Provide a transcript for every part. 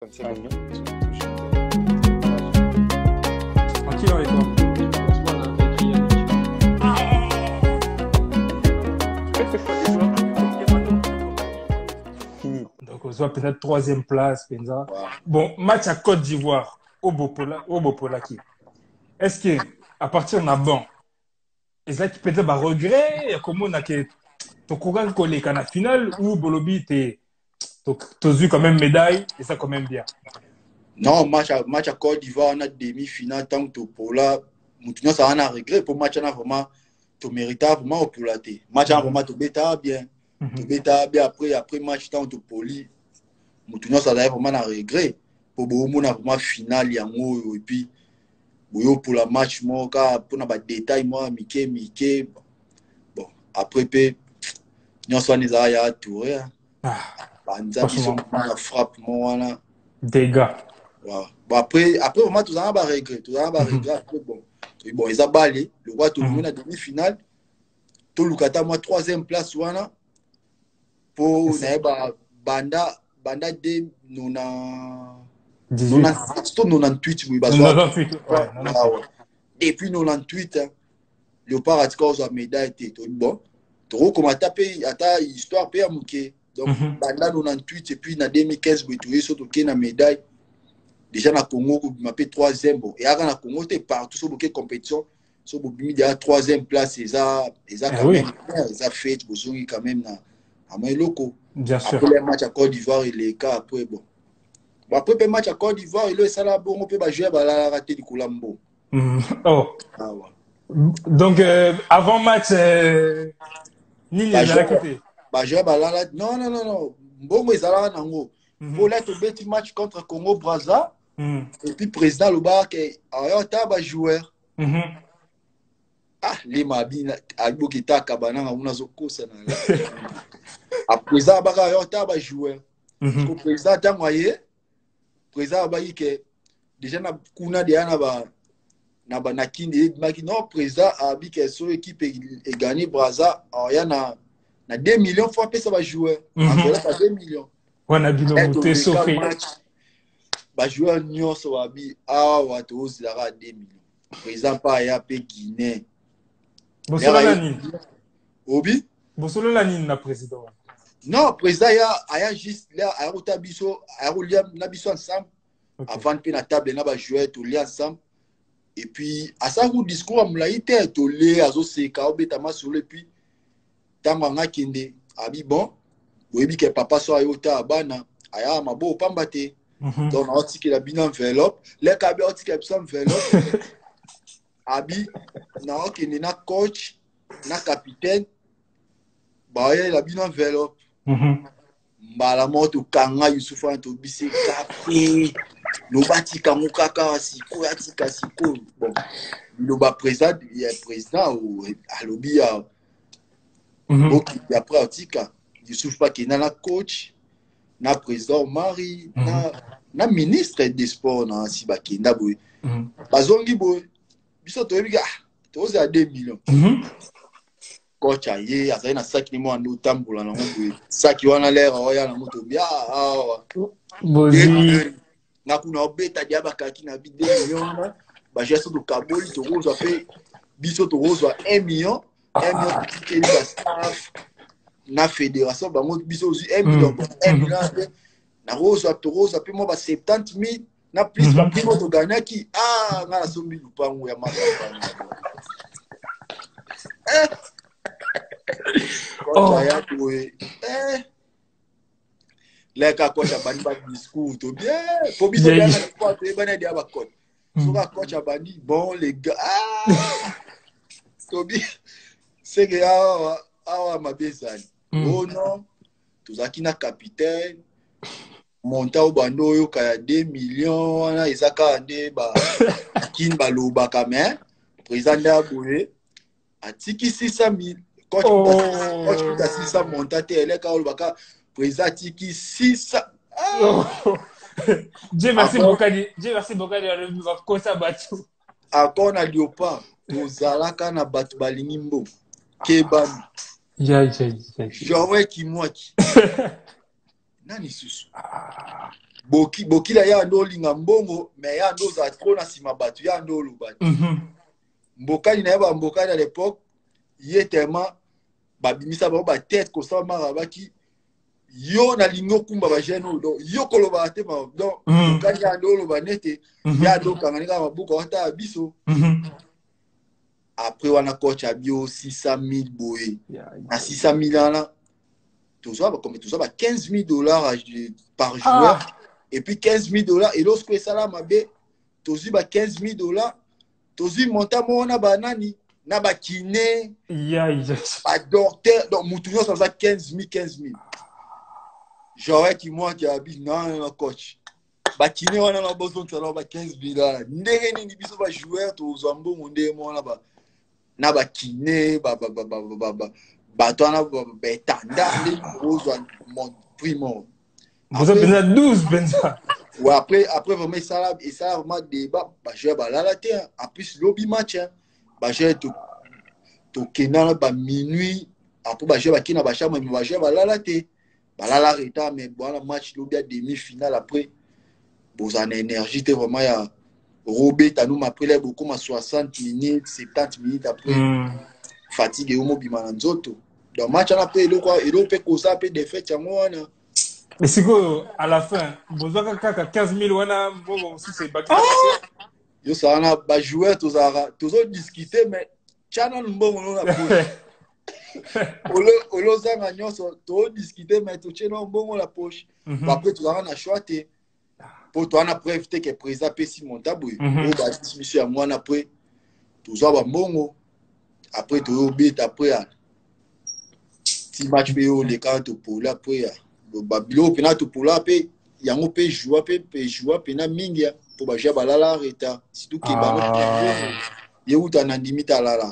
25 Mhm. minutes. Tranquille avec toi. Fini. Donc, on soit peut-être troisième place, Penza. Wow. Bon, match à Côte d'Ivoire, au Bopolaki. Est-ce que, à partir d'un banc, est-ce que peut-être un regret, comment on a que ton courant collé qu'à la finale, ou Bolobi, t'as vu quand même médaille, et ça quand même bien. Non, match à Côte d'Ivoire, on a demi-finale, tant que pour là, nous ça on a regret pour match on a vraiment, tu mérites vraiment pour la té. Match on a vraiment tu bêta bien. Tu bêta bien après match tant que poli. Nous ça d'ailleurs vraiment un regret. Pour beaucoup on a vraiment finale yango et puis pour la match moi pour na ba détail moi Mickey. Bon, après pe nous ça nous a ya touré. Banza biso na frappe moi là. Dégâts. Wow. Bon, après vraiment, tout ça, on va regret. Tout ça, on va regret. Après, bon, ils ont balé. Le roi, tout le monde a demi-finale. Tout le monde, moi, troisième place, voilà. Pour Banda de 98, oui, parce que depuis 98, Léopard a dit qu'on a médaille. Bon, trop comme à taper, à ta histoire, paye à mouquer. Donc, Banda 98, et puis, en 2015, il y a une médaille. Déjà na Congo vous m'appelez troisième bon et avant na Congo t'es partout sur beaucoup compétition sur beaucoup déjà troisième place et ça quand même ça fait besoin quand même na à moins loco bien sûr après les matchs à Côte d'Ivoire et les cas après bon après le match à Côte d'Ivoire il est ça là bon on peut pas jouer bah la rater du Coulambo oh donc avant match ni les a quitté bah jouer bah là non bon mais ça là nango pour là tu petit match contre Congo Brazza. Et puis, président Loba, qui a un joueur. Ah, les mabines, à Bokita, Kabana, on a Zoko, à présent, il y a un joueur. Le président a moyen. Le président a dit que déjà, Kuna de Anaba, Nabanakindi, non, président a dit que son équipe est gagnée Brazza. Il y a 2 millions de fois, ça va jouer. En fait, ça 2 millions. On a bien monté, Sophie. Joueur nyonso wabi awa tozilaka 2 millions. Président pa ya pe Guinée. Bosolo la nini? Obi? Bosolo la nini na président? Non, président aya juste là aya kota biso aya kolia na biso ensemble. Avant pe na table na ba joueur to lia ensemble. Et puis à ça ku discours amulai te to le azo seka obeta masolo et puis tanga ngakinde abi bon. Oyebi ke papa so ayota bana aya mabo pamba te. Donc, on a dit qu'il a bien enveloppe. Les cabines ont dit qu'il a bien enveloppe. Abi, non, qu'il y a coach, na capitaine. Bah, il a bien enveloppe. Bah, la mort de Kanga, Youssouf, to bisi café. Le bati Kamukaka, siko, yatika, siko. Bon, le bas président, il est président ou à l'obi. Donc, après, Otika, Youssouf, pas qu'il y a coach. Na président Marie, na ministre des sports na Sibakenda boy. Bazongi boy. Biso to yebi to 2 millions. Coach aye azali na saki ni mo ando tambola na boy. Saki wana lera oya na moto bia awa. Bozi na kuna obeta dia bakaki na bi 2 millions. Ba gesto do kaboli to rozo pe biso to rozo 1 million. 1 million qui ba staff na fédération bango biso 1 million 1 million na rosa to rosa pe mo ba 70 000 na plus ba primo to gagner ki ngala sombi lupango ya masaka ya boy le ka coach abani ba discours to bien po biso bien na sport e bana dia ba coach so ka coach abani bon les gars to bien c'est que awa mabezani oh non tozaki na capitaine monta au bando oyo kaya 2 millions wana ezaka nde ba kin baloba kame président aboye atiki 600 000 coach kuta 600 monta te eleka olobaka président atiki 600 Dieu merci Bokadi nous a kosa batu akona liopa tozalaka na batu balingi mbo kebami Jowe Kimwaki. Nani susu? boki la ya ndo linga mbongo mais ya ndo za trop na sima batu ya ndo lu batu mbokani na ba mbokani à l'époque yé tellement babimisa ba tête ko sa mara baki yo na lingo kumba ba jeune do yo koloba te ma donc mbokani ya ndo lu ba nete ya ndo kanganika mabuka wata biso après on a coach à bio 600 000 boé à 600 000 là tout ça comme tout ça bah 15 000 dollars par joueur et puis 15 000 dollars et lorsque ça là ma bé tout ça bah 15 000 dollars tout ça monta mon banani na ba kiné ba docteur donc moutonio ça va 15 000 j'aurais qui moi qui habite non coach ba kiné on a besoin de ça là ba 15 000 dollars ndenge ni biso ba joueur tout zambo monde mo na ba na ba kiné ba toi tanda mon primo vous avez besoin 12 benza ouais après vraiment ça vraiment débat bah je ba la terre en plus lobby match bah je to kena ba minuit après bah je ba kina ba chambre mais bah je ba la terre bah la retard mais bon match lobby à demi-finale après vous en énergie t'es vraiment ya Robert à nous après les beaucoup 60 minutes 70 minutes après fatigue au mobima na nzoto donc match on a payé le quoi et l'on peut causer peu défaite moi na mais c'est quoi à la fin besoin kaka 15 000 wana bon aussi c'est bac yo ça na ba joueur tous discuter mais channel bon on a olo zanga nyonso to discuter mais to channel bon la poche après tout ça on a choisi pour toi on a prévu que président pesi montabou o ba monsieur moi on après tout ça ba bongo après tu obéis après si match bio les cartes pour là après le babilo penato pour là pe yango pe jouer pena mingi pour ba ja balala reta surtout que ba yeuta na limite la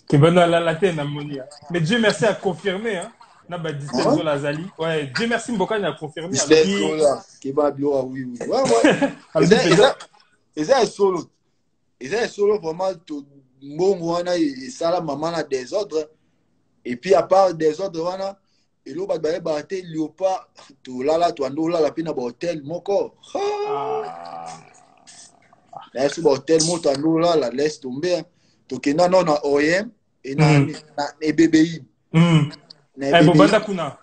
que bana la tête na monia mais Dieu merci à confirmer hein na ba 17 zo la zali ouais Dieu merci Mbokani a confirmé que ba bio oui ouais et ça solo vraiment tout mbongo wana esala mama na désordre et puis à part désordre wana elo ba ba te léopard to lala to ando lala pe na ba hôtel moko là sur ba hôtel moto ando lala laisse tomber to kena non na OM et na BBI na bobanda kuna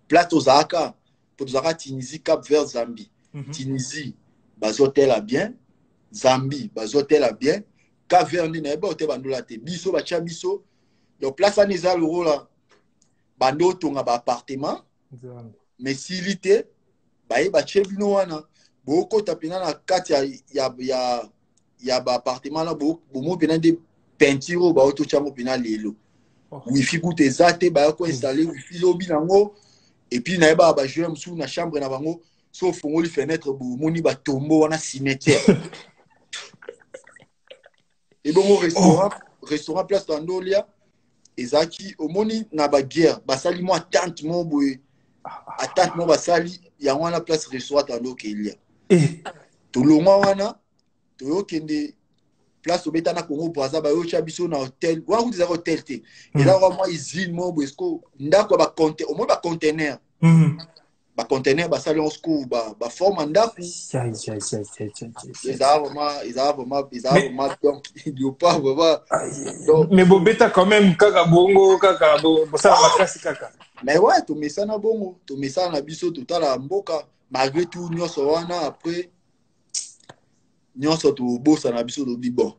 place ozaka pour ozaka Tunisie Cap Vert Zambie Tunisie bas hôtel à bien Zambie bas hôtel à bien Caverny na ba hôtel bandola te biso ba cha biso donc place à neza l'euro là bando tonga ba appartement mais silité ba e ba chebino wana boko tapina na kati ya ba appartement là bo mo pena de peinture ba auto chamo pena lelo wifi koute zate ba ko installer wifi lobi nango et puis na ba jouer msou na chambre na bango sauf fongoli fenêtre bo moni ba tombo wana cimetière. Et bon au restaurant place Tandolia ezaki omoni na ba guerre basali mo attente mo boye attente mo basali ya wana place restaurant Tando kelia to longa wana to yokende place obeta na Congo Brazza ba yo cha biso na hôtel wana ku des hôtel te et là vraiment usine mo boye sko ndako ba conteneur au moins ba conteneur ba conteneur basali on sco ba forme ndako ils vraiment donc il pas vraiment mais bon beta quand même kaka bongo kaka bo ça va kasi kaka mais ouais to mesa na bongo to mesa na biso totala mboka malgré tout nyonso wana après nyonso to bosa na biso to bon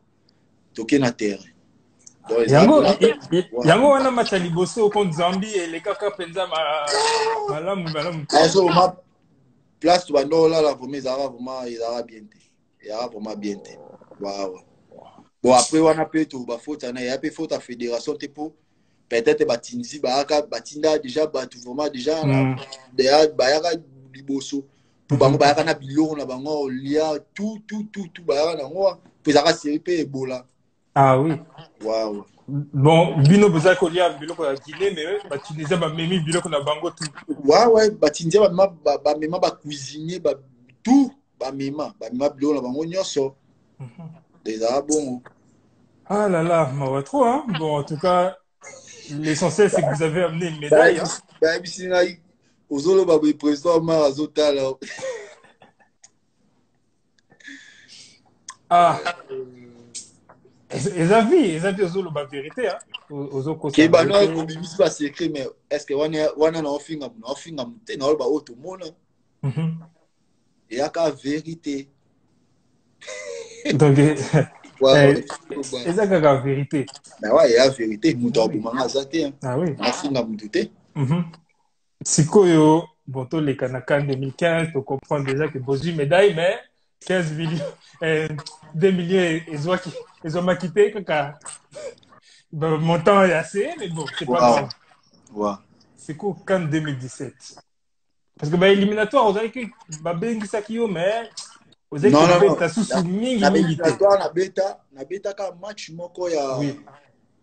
toke na terre yango wana match ya liboso contre Zambie et les kaka penza malamu so ma place bando là vraiment ils aura bien te waouh bon après wana pe to ba faute na ya pe faute à fédération te pour peut-être ba Tunisie ba batinda déjà ba tout vraiment déjà déjà ba ya liboso pour bango ba na biloko na bango lia tout ba na ngo puis aka série pe Ebola. Ah oui. Waouh. Bon, bino boza ko lia biloko ya Guinée mais ba Tunisie ba memi biloko na bango tout. Ouais, ba Tunisie ba mema ba cuisiner ba tout ba mema biloko na bango nyonso. Déjà bon. Ah là là, ma trop hein. Bon en tout cas l'essentiel c'est que vous avez amené une médaille hein. Bah ozolo ba président ma azotala. Ah, ils avaient ozolo ba vérité hein. Ozoko sa Keba no ko vérité. bimisi ba secret mais est-ce que wana na ofinga te na ba oto mona. Et aka vérité. Donc Ouais, eza kaka vérité. mais ouais, ya vérité muto Ah oui. abumanga azate. Ah oui. Na finga mutu te. Sikoyo, bon, les Kanaka 2015, tu comprends déjà que Bozu médaille, mais 15 millions, 2 millions, ils ont quitté, kaka. Bon, mon temps est assez, mais bon, c'est pas Wow. grave. Wow. C'est quoi, quand 2017? Parce que, bah, éliminatoire, vous avez que, bah, Bengi Sakio, mais, vous avez Non, que non, non. bête, sous mingi, Na mingi, te. éliminatoire na beta ka match moko Oui,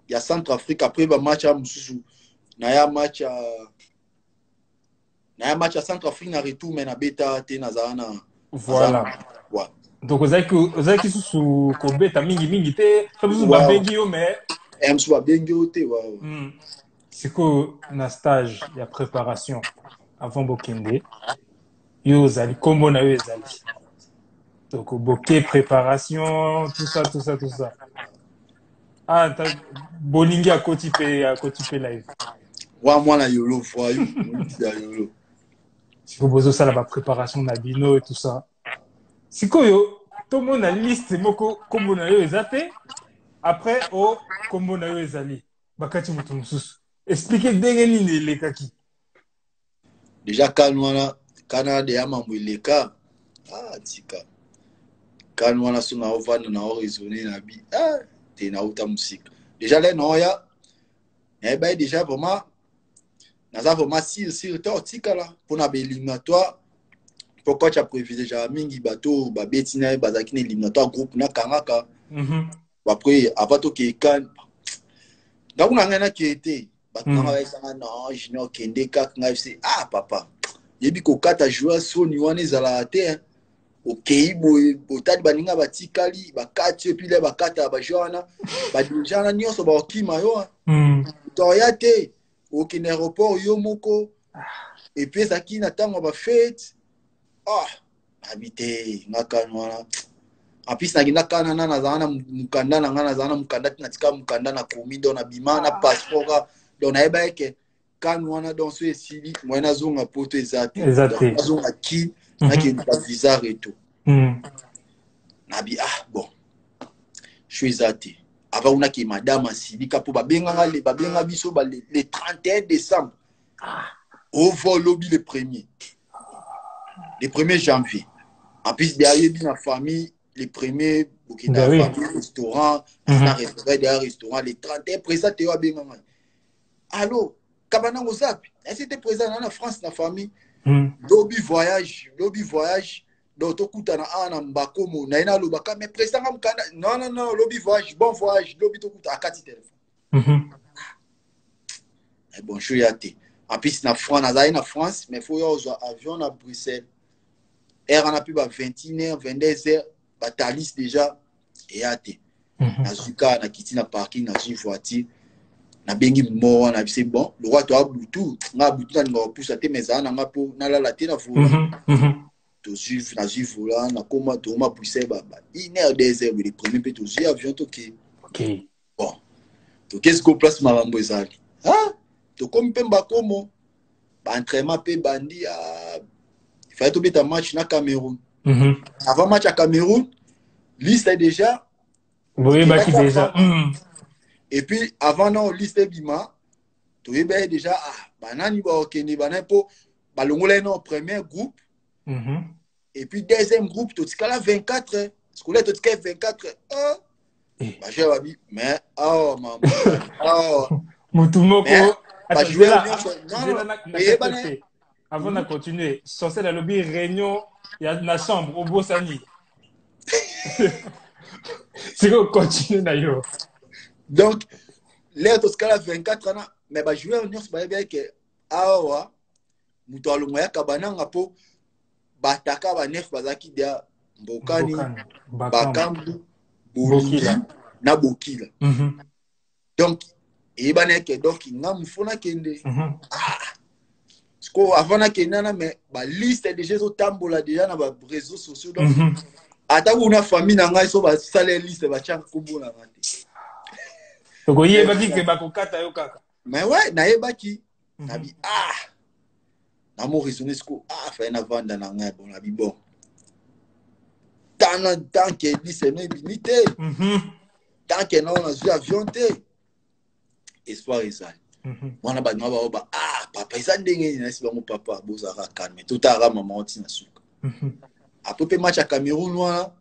ya Centrafrique après ba match à mususu. Na ya match à Centrafrique na retour mais na beta te na zana. voilà. Ouais. Donc, vous avez que sous, ko bête, mingi, mingi, te, sous, bah, Wow. Bengi, mais, Msu ba bengi ote wow. c'est que, na stage, il y a préparation avant Bokende. Yo ozali kombo na yo ezali donc boke préparation tout ça tout ça tout ça ah bolingi akoti pe live Wa mwana yolo voyou, ya yolo. siko bozosala bapréparation na bino et tout ça sikoyo tomona liste moko kombo na yo eza te après o kombo na yo ezali bakati moto mosusu explike ndenge nini elekaki Déjà kana de ya mambo eleka. Ah tika. Kan wana so na ovanda na o raisonner na bi. Ah te na uta musique. Déjà là non ya. Eh ben déjà vraiment naza vraiment si to tika là pour na éliminatoire. Pourquoi tu as prévu déjà mingi bateau ba betina bazaki na éliminatoire groupe na kangaka. Après avant to ke kan. Donc on a rien qui était. Maintenant avec ça non, junior kende kak na FC. Ah papa. Yebi ko kata joueur so ni wana ezala te. Okay boy botali baninga batikali bakati et puis les bakata ba joueur ba déjà na nyonso ba okima yo. Toya te au aéroport yo moko et puis ça qui n'attend ba fête. Ah habité ngakana. En plus na kana na zana mukanda na ngana zana mukanda tika mukanda na komi do na bima na passeport do na eba ke kan wana dans ce sili mwana zonga poto ezate zonga ki na ki ba visa reto na bi ah bon je suis ezate avant on a ki madame asili kapo babenga biso ba le 31 décembre au vol lobby le 1er janvier en plus derrière la famille les premiers Burkina Faso restaurant derrière restaurant les 31 présent te wa benga mai allô kabana ngozapi c'était présent dans la France la famille lobby voyage donc tokuta na ana mbakomo na ina lobaka mais présent mkanda non lobby voyage bon voyage lobby tokuta akati téléphone et bon je suis até en plus na France mais faut y avoir avion à Bruxelles air on a pu ba 21h 22h batalis déjà et até na zuka na kiti na parking na une voiture na bengi mo na c'est bon le roi to abutu na butu na ngo poussa te mezana nga po na la te na vola to suivre na vola na koma to ma Bruxelles ba 1h 2h le premier peu to avion to ki OK bon to qu'est-ce qu'on place mambo ezali ah to comme pemba komo ba entraînement pe bandi a il fallait to beta match na Cameroun avant match à Cameroun liste est déjà oui bah qui déjà et puis avant non liste bima to yeba déjà ah banani ba okende banapo balongola non premier groupe et puis deuxième groupe to tikala 24 scolaire to tikala 24 ah bah j'ai babi mais oh maman oh mutumoko bah jouer non avant de continuer censé la lobby réunion il y a la chambre au Bossani c'est qu'on continue d'ailleurs donc l'air to tikala 24 ans mais bah jouer on se ba bien que awa muto alongo ya kabananga po bataka ba nef bazaki dia mbokani bakambu bokila na bokila donc et baneke donc ngam fona kende ah avant na kenana mais ba liste déjà zo tambola déjà na ba réseaux sociaux donc ata kuna famille na ngai so ba sala liste ba changa kombo na ngati donc oyebaki ke bakokata yo kaka mais ouais nayebaki nabi na mo raisonner sko fa na vanda na ngai bon nabi bon tant que liste no binité tant que non na zu avion te espoir ezali mwana banywa baoba papa eza ndenge nini nasi bango papa bozaka calme totara mama oti na suka après pe match à Cameroun wana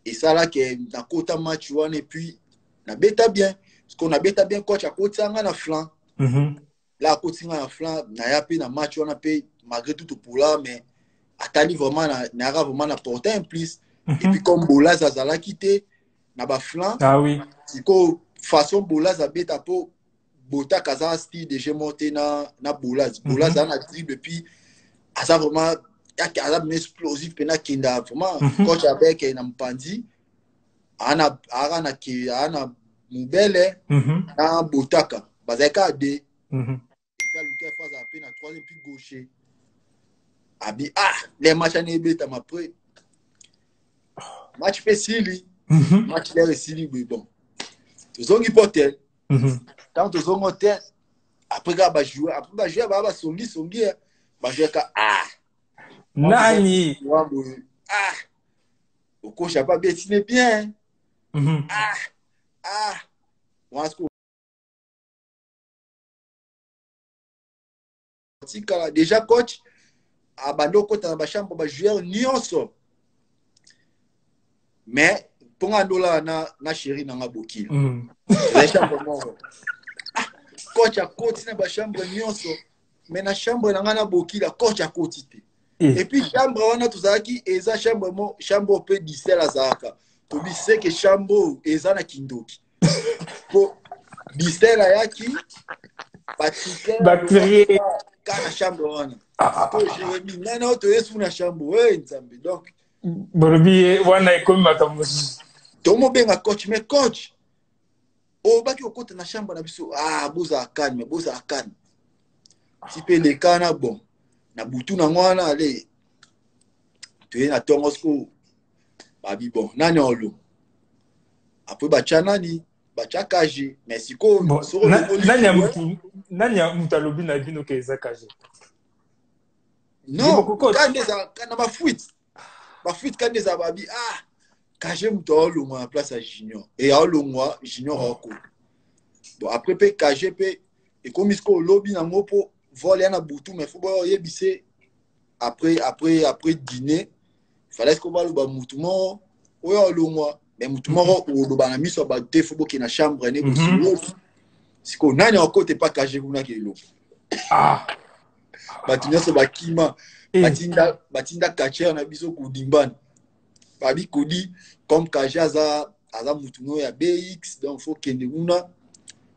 esalaki na kota match wana et puis na beta bien parce qu'on a beta bien coach akotanga na flanc là akotinga na flanc na ya pe na match wana pe malgré tout pour là mais atali vraiment na vraiment na porter un plus et puis comme Bolas azala quitté na ba flanc oui siko façon Bolas a beta po Bota kaza style déjà monté na Bolas a dribble depuis asa vraiment ya un explosif pena kinda vraiment coach avec na mpandi ana mubele na Botaka bazaka de ta luka phase à peine à troisième puis gaucher abi les matchs à nebeta après match pesili match là sili bon tozongi potel quand tozongi hotel après ba jouer ba songi ba jouer ka nani au coach a pas dessiné bien déjà coach abando kota na ba chambre ba joueur nyonso mais ponga ndola na chéri na ngaboki la chambre moko coach a koti na ba chambre nyonso mais na chambre na ngana boki la coach a koti te et puis chambre wana tozaki eza chambre pe disela zaka to bise que chambre eza na kindoki po disela yaki bactérie kana chambre wana po Jérémy nana to yesu na chambre nzambe donc borobi wana ekomi makambo tomo benga coach mais coach baki okota na chambre na biso boza calme si pe le kana bon na butu na ngwana ale tu na tongo sko babi bon nani olo après bachanani bachakaje mais siko nani mutu alobi na bino ke eza kaje non kana bafuite kandi za babi kaje mutu olongwa na place ya junior et olongwa junior oko bon après pe kaje pe ekomi siko olobi na ngopo voler na butu mais faut boyo yebise après dîner fallait que ba lo mutu mo oyo olongwa mais mutu mo oloba na miso ba te faut boki na chambre ne bosi siko nani okote pa kaje kuna ke lo batinya so bakima batinda kacher na biso kudimbana babi kodi comme kaje aza mutu no ya BX donc faut kende kuna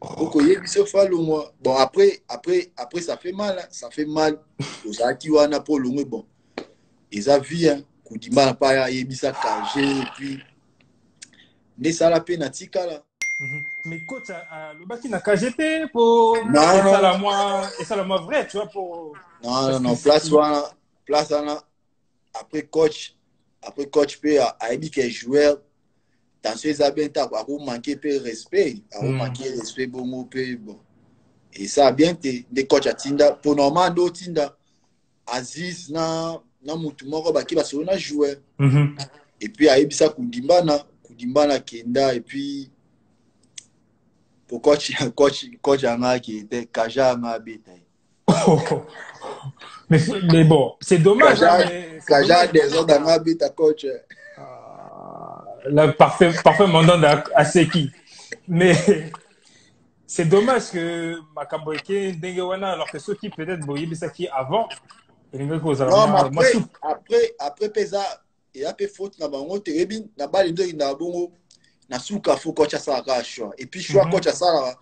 Oko yebise falo moi. Bon après ça fait mal ozaki wana po longwe bon eza vie hein kudimana pa ya yebisa kaje et puis ne sala pe na tikala mais coach le baki na KGP pour ça la moi vrai tu vois pour non place wana après coach pe a ebi que joueur dans ces abenta a manqué peu respect respect bongo pe bon et ça a bien des coach à tinda pour normando tinda Aziz na mutu moko baki ba sona joueur et puis a ebisa kudimbana kenda et puis pour coach anga qui était kaja anga beta mais bon c'est dommage kaja des autres anga beta coach le parfait mandant à Seki. Mais c'est dommage que Makaboyke Dengewana, alors que ceux qui peut-être Boyebisaki avant, après Pesa, et après faute na bango terebi na bali ndo na bongo na suka fo coach ça choix et puis choix coach ça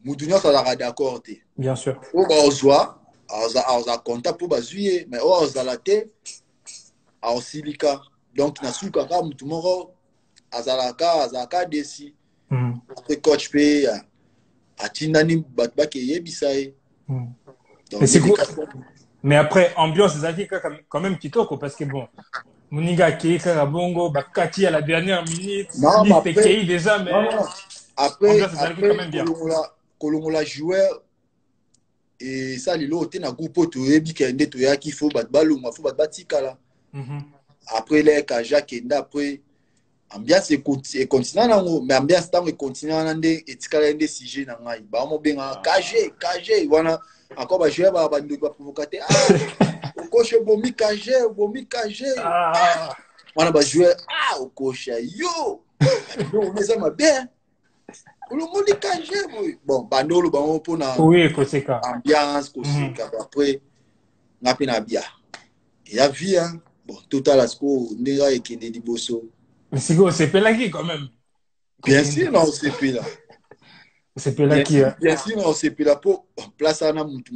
mudunya ça la d'accord te bien sûr o ba ozwa a compta pour bazuye mais o ozalate a osilika donc na suka ka mutu moko azalaka desi après coach pe atinda ni batba ke yebisa Donc, Mais c'est quoi? Mais après, ambiance, c'est quand même kitoko parce que bon, Moniga qui Karabongo, Bakati à la dernière minute, non, mais liste après, Kei déjà, non, mais non. Après, ambiance, c'est quand après, même bien. Kolongola joueur, et ça, les lots, na groupe, tu es bien, tu es qu'il faut battre ballon, il faut battre batikala. Après, les Kaja, Kenda, après, ambiance et continue nango, mais ambiance tant et continue nande et tikala ende sujet na ngai. Ba mo benga KG, wana encore ba joueur ba bando ba provocateur. Ah, okoshe bomi KG. Ah, Wana ba joueur okoshe yo. Yo on est ma bien. Olomoni KG boy. Bon, bandolo ba on pona oui, Koseka. ambiance Koseka après ngapi na bia. Et la vie hein. Bon, total asko ndera ekende liboso. Mais c'est Pelaki quand même. Bien sûr, non, c'est là. C'est Pelaki. Bien sûr, non, c'est là pour place à mutu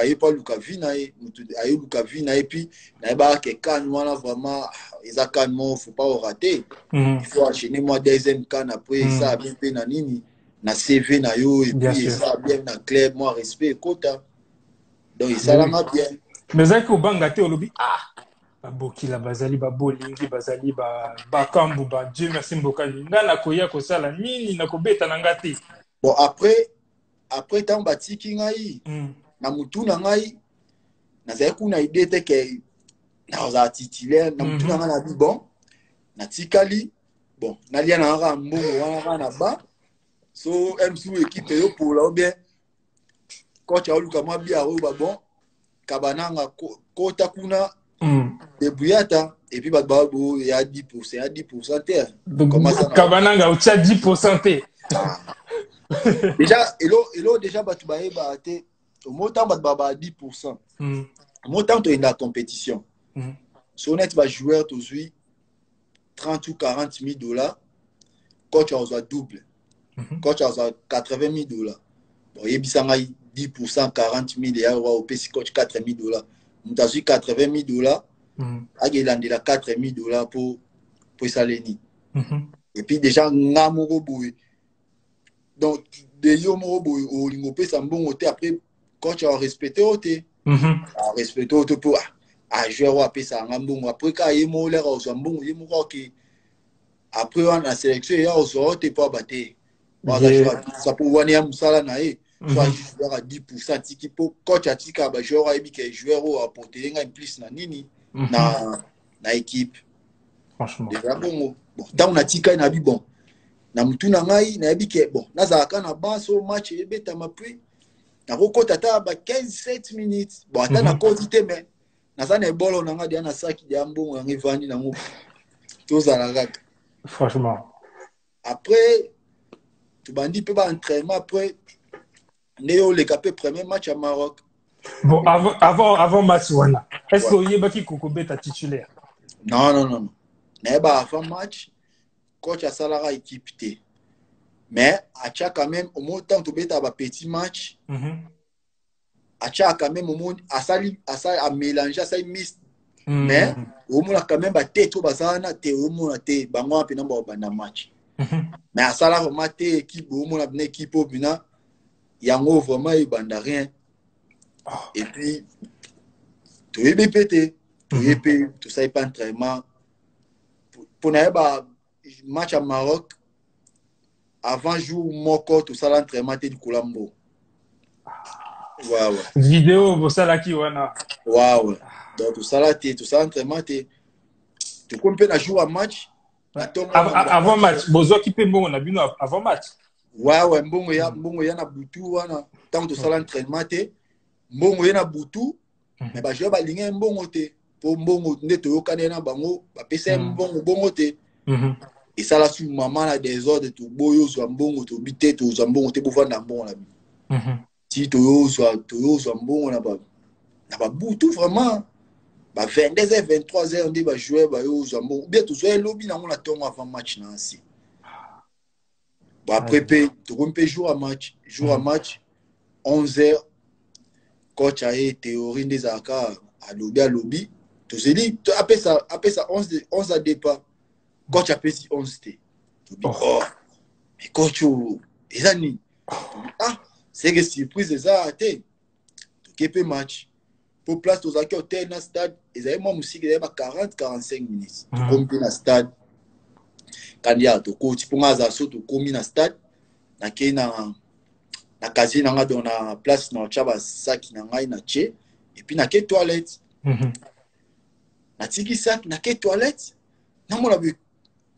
aye pas luka vina et mutu aye luka vina et puis na ba ke kan wana vraiment ils a kan mo faut pas rater. Il faut enchaîner moi deuxième can après ça bien pe na nini na CV na yo et puis ça bien na club moi respect kota. Donc ça là bien. Mais ça ko banga te olobi babokila bazali babolingi bazali bakambu ba Dieu merci mbokali nga nakoya kosala nini nakobeta na ngati. Bon après tant batiki ngai na mutu na ngai na zai kuna idée te ke na za titulaire na mutu na ngai na bi bon na tikali bon na lia na nga mbongo wana na ba so MSU équipe yo pour là bien coach a luka mwa bia ro ba bon kabananga kota kuna de buyata et puis babo il y a 10% terre comment ça kabananga au tcha 10% te déjà elo déjà batu ba eba te au montant baba 10% au montant to la compétition so net ba joueur to zui 30 ou 40 000 dollars coach a oza double coach a oza 80 000 dollars bon yebisanga 10% 40 000 et au PC coach 4 000 dollars mutazui 80 000 dollars agelandela 4 000 dollars pour saleni et puis déjà ngamoro boy donc de yo moro boy o lingo pesa mbongo te après coach a respecté ote a respecté ote pour a jouer wa pesa ngambongo après ka yemo lera o mbongo yemo ki après on a sélection ya o so te pas bater ça pour wania musala na e soit joueur à 10% tiki pour coach a tika ba joueur a bi ke joueur o apporter nga plus na nini na équipe franchement déjà bon tant on a tika na bi bon na mutu na ngai na bi ke bon na za kana ba so match e beta mapui na ko tata ba 15-7 minutes bon ata na ko te mais na za na bolo na nga dia na saki dia mbongo ngi vani na ngo to za la gaka franchement après tu bandi pe ba entraînement après Néo le capé premier match à Maroc. Bon, avant match, voilà. Est-ce que Yebaki Kokobet est titulaire? Non. Mais avant match, coach a Salara équipe. Mais à quand même, au moins, tant que tu as un petit match, à quand même, au moins, à mélanger, à ça, mix. Mais au moins, quand même, à tête, au bazana, t'es au moins, t'es, bango, puis non, bah, match. Mais à Salara, au moins, t'es équipe, au moins, la équipe, au moins, yango vraiment il banda rien et puis tu es pété tu sais pas entraînement pour n'avoir match à Maroc avant jour moko tout ça l'entraînement du Colombo waouh vidéo vous ça là qui wana waouh donc tout ça là tout ça entraînement tu comptes na jour à match avant match bozo qui peut bon on a vu avant match ouais mbongo ya na butu wana tant to sala entraînement te mbongo ya na butu mais ba jouer ba linga mbongo te po mbongo nde to yokane na bango ba pesa mbongo te et ça la sous maman la désordre to boyo zo mbongo to bité to zo mbongo te bo vanda mbongo la si to yo mbongo na ba butu vraiment ba 22h 23h nde ba jouer ba yo zo mbongo bien to zo lobby na ngona tongo avant match na si. Bon, après, tu peux jouer à match. 11h, coach a été théorie des accords à lobby. Tu te dis, après ça 11 à départ. Coach a fait 11 T. Tu dis, mais coach, c'est que surprise, ça a été. kepe match pour place tozalaki hotel na stade ezali mwa musiki ezali ba 40-45 minutes tokomi mpe na stade kandi ya tokoti mpo nga aza so tokomi na stade nakei na casier na nga donc na place na otya basaki na ngai na tie epuis nakei toilette natiki saki nakei toilette namona boye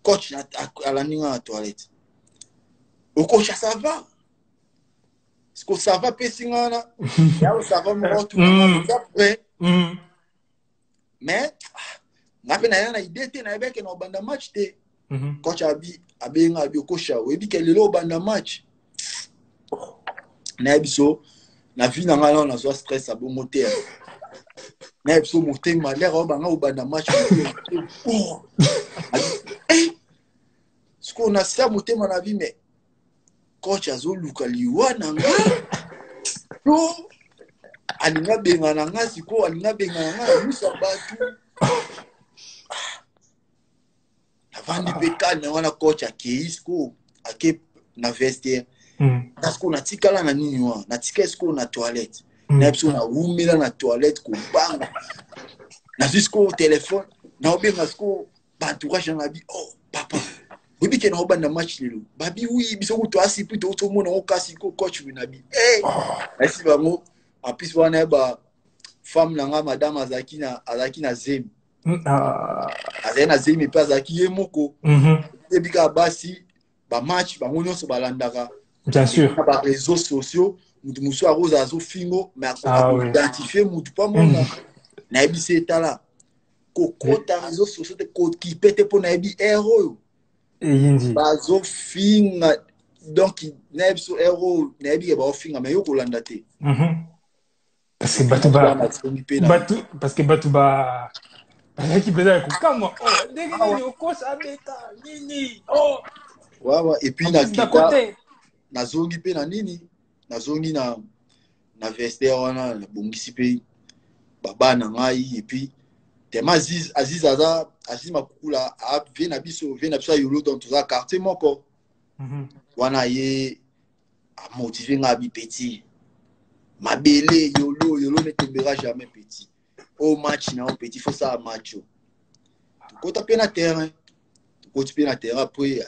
coach alandi nga na toilette okocha ça va est-ce que ça va pesi nga wana yao ça va moko tunaza prêt mais nga mpe naya na idée te nayebeke na obanda match te coach abenga abi okosha oyebi ke lelo obanda match nayebi so na vie na nga na nazwa stress abongo te nayebi so motema lere obanga obanda match siko nasia motema na vie mais coach azoluka liwa na nga to alinga benga na nga siko alinga benga na nga miso batu avandi bekane wana coach akei siko ake na vestiaire parce qu'on a tikala na nini wa na tika siko na toilette na biso na umela na toilette ko banga na jusqu'au téléphone na obenga siko ba entourage na bi oh papa obi ke na obanda match lelo babi oui biso ko to asi puis to mona o kasi ko coach na bi asi bango en plus wana ba femme na nga madame azaki na zemi azaki na zemi pe azaki ye moko ebika basi ba match bango nyonso balandaka bien sûr ba réseaux sociaux mutu musu aroza azo fingo mais identifier mutu pa mona na ebisi etala ko kota réseaux sociaux te ko ki pete po na ebi héros yindi bazo finga donc na ebiso héros na ebi ke ba finga mais yo kolanda te parce que batu ba qui pesa kukamwa oh ndenge nini okosa beta nini oh wawa et puis na kita nazongi pe na nini nazongi na vestiaire wana na bongisi pe baba na ngai et puis tema Aziz makukula vient na biso yolo dans tout ça quartier moko wana ye a motivé nga bi petit mabele yolo ne tombera jamais petit au match na au petit faut ça match ko taper na terrain ko taper na terrain après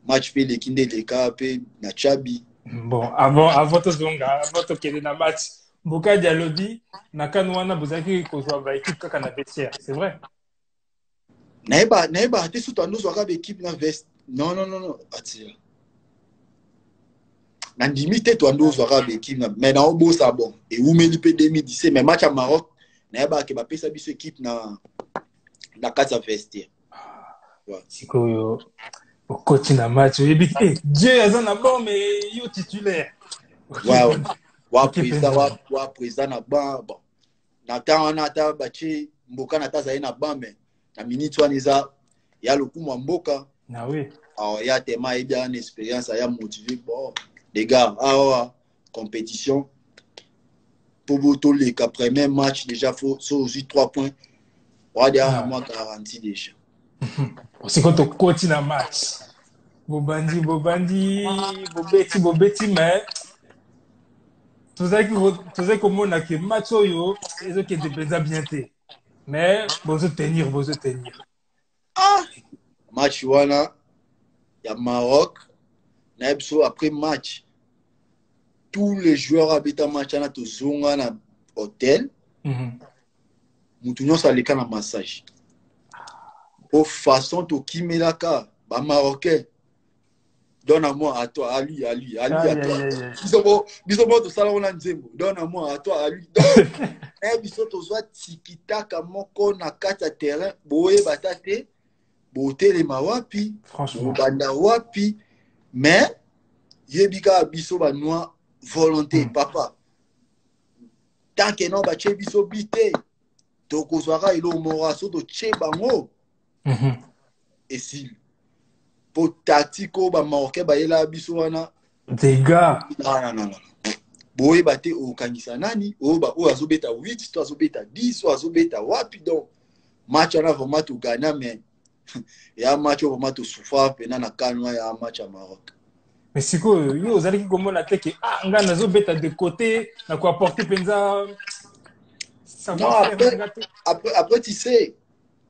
match pe l'équipe de leka pe na chabi bon avant to kele na match Boka Dialobi na kanwana bozaki ko jouer ba équipe kaka na vestiaire c'est vrai Naeba te sous tando zo ka équipe na veste non atira na limite to ando zo ka équipe na mais na obo ça bon et umeli pe 2017 mais match à Maroc naeba ke ba pesa biso équipe na kati ya vestiaire sikoyo au coach na match Dieu azana bon mais yo titulaire wa président na bon na temps na ta bachi mboka na ta na ban mais na minute wana eza ya lokumu mboka na oui ya tema et bien expérience ya motivé bon les gars compétition pour boto les premier match déjà faut aussi 3 points on a moins garanti déjà c'est quand on continue na match bobandi bobeti mais tozaki komona ke match oyo ezoki depeza bien te mais bozo tenir match wana ya Maroc na biso après match tous les joueurs habita match na tozonga na hôtel mutu nyonso aleka na massage au façon to kimelaka ba marocain donne-moi à toi, à lui, à toi. Bisobo to sala ona nzembo. Donne-moi à toi, à lui. Biso to soit tikitaka moko na kati ya terrain, boye batate, bote le mawapi, franchement. Banda wapi, mais yebika biso ba noa volonté, papa. Tant que non ba che biso bité, to kozwaka ilo moraso to che bango. Et si pour tactico ba marocain ba yela biso wana des gars non boye baté o kangisa nani o ba o azobeta 8 to azobeta 10 o azobeta wapi donc match wana vraiment to gagner mais ya match vraiment to souffrir pena na kanwa ya match à Maroc Mais c'est quoi, yo, vous allez comment la tête que, ah, nga, nazo beta de côté, na quoi apporter penza, Non, savoir-faire, na nga, après, tu sais,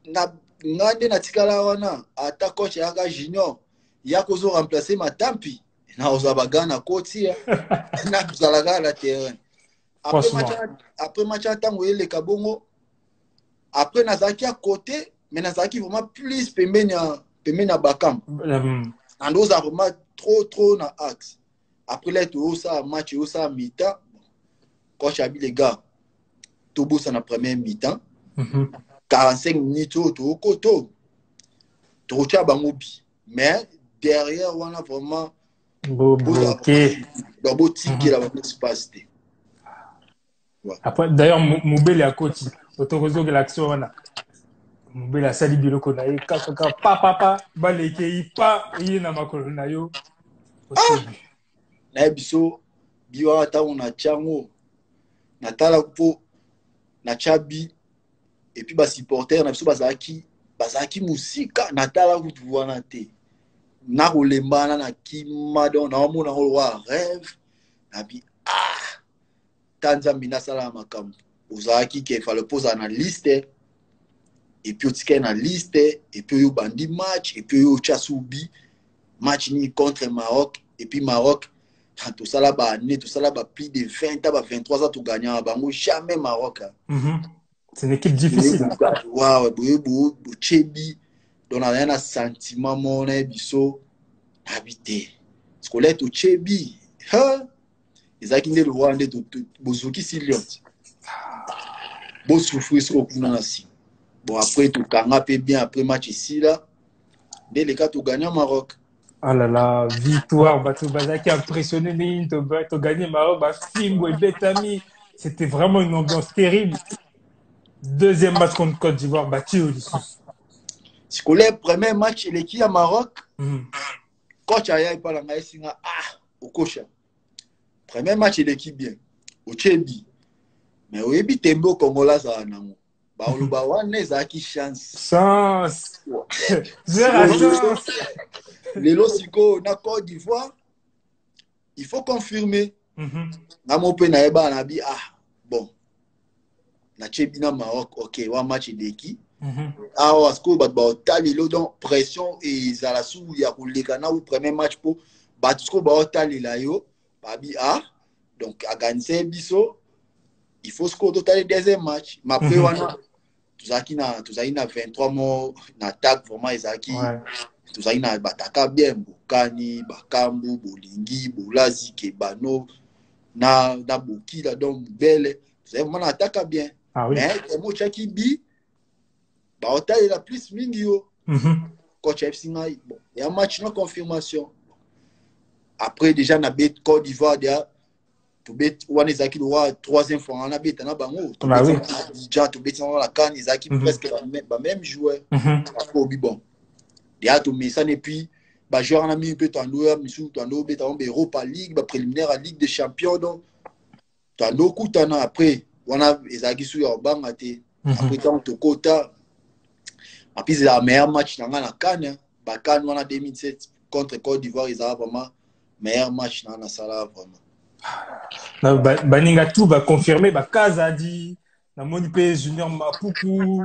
ngande na tikala wana, ata coach yaka junior, ya kozo remplacer Matampi, na ozabaga na koti, na tuzalaga na terrain. franchement. Après match à tango ele kabongo, après nazaki à côté, mais nazaki vraiment plus pembeni na bakam. And oza vraiment trop na axe. Après là, tout ça match, tout ça mi-temps, coach a dit les gars, tout beau ça na première mi-temps. 45 minutes tout koto tout tcha bangobi mais derrière on a vraiment bloqué beau ticket là dans espace. Après d'ailleurs Moubele a coach autorozo que l'action on a Moubele a sali biloko na ye kaka papa baleke pa yi na makolo na yo na biso biwa ata on a chango na tala po na chabi. Et puis, les supporters, bazaki musika, natala kutu wana te. Na rolembana na kimado, na omona roi rêve. Na bi Tanzambi na sala makambo. Ozaki ke fa le pose na liste. Et puis otike na liste, et puis yo bandi match, et puis yo chasubi match ni contre Maroc, et puis Maroc tout ça là plus de 20 à 23 ans tout gagnant bango jamais Maroc. C'est une équipe difficile. Waouh, Chebi, on a un sentiment mon biso habité. Scolaire to Chebi, ils a quitté le Rwanda de Bozuki Siliot. Bon souffrir sur le nasi. Bon après tout kangapé bien après match ici là. Dès les cas tout gagné au Maroc. Ah là là, victoire, Batou Bazaki impressionné, tu gagné Maroc, Fingo et Betami. C'était vraiment une ambiance terrible. Deuxième match contre Côte d'Ivoire, battu au Lissus. Scolaire, premier match, il est qui à Maroc? Coach Aya, il parle en Maïsinga. Au coach. Premier match, il est qui bien? Au Tchebi. Mais au Ebi Tembo, Congolais, ça a nango. Baoluba wane, ça qui chance. Chance. Zéro chance. Les Losiko, na Côte d'Ivoire, il faut confirmer. Namo pe na eba na bi, bon. Na Tchébina Maroc, ok, wa match d'équipe. Wasko bat ba tali lo donc pression et za la sou ya kuleka na ou premier match pour batsko ba tali la yo babi donc a gagner biso il faut score total deuxième match ma pe wana tuzaki na 23 mois na attaque vraiment ezaki tuzaki na bataka bien bokani bakambu bolingi bolazi kebano na boki la donc belle c'est vraiment na attaque bien. Mais mo chaki bi ba otali la plus mingi yo coach FC ngai bon il y a un match non confirmation après déjà na bet Côte d'Ivoire déjà to bet one ezaki le troisième fois on a bet na bango to déjà to bet dans la CAN ezaki presque la même joueur après bon déjà to messane et puis ba joueur na mi peu tando misu tando bet en Europa League ba préliminaire à Ligue des Champions donc tando kutana après on a ezaki sur ya banga te après tant to kota. Et puis c'est la meilleure match dans la CAN. La CAN on a 2007 contre Côte d'Ivoire, ils ont vraiment meilleur match dans la salle vraiment. Baninga tout va confirmer, Kazadi, la Monipe Junior Mapuku,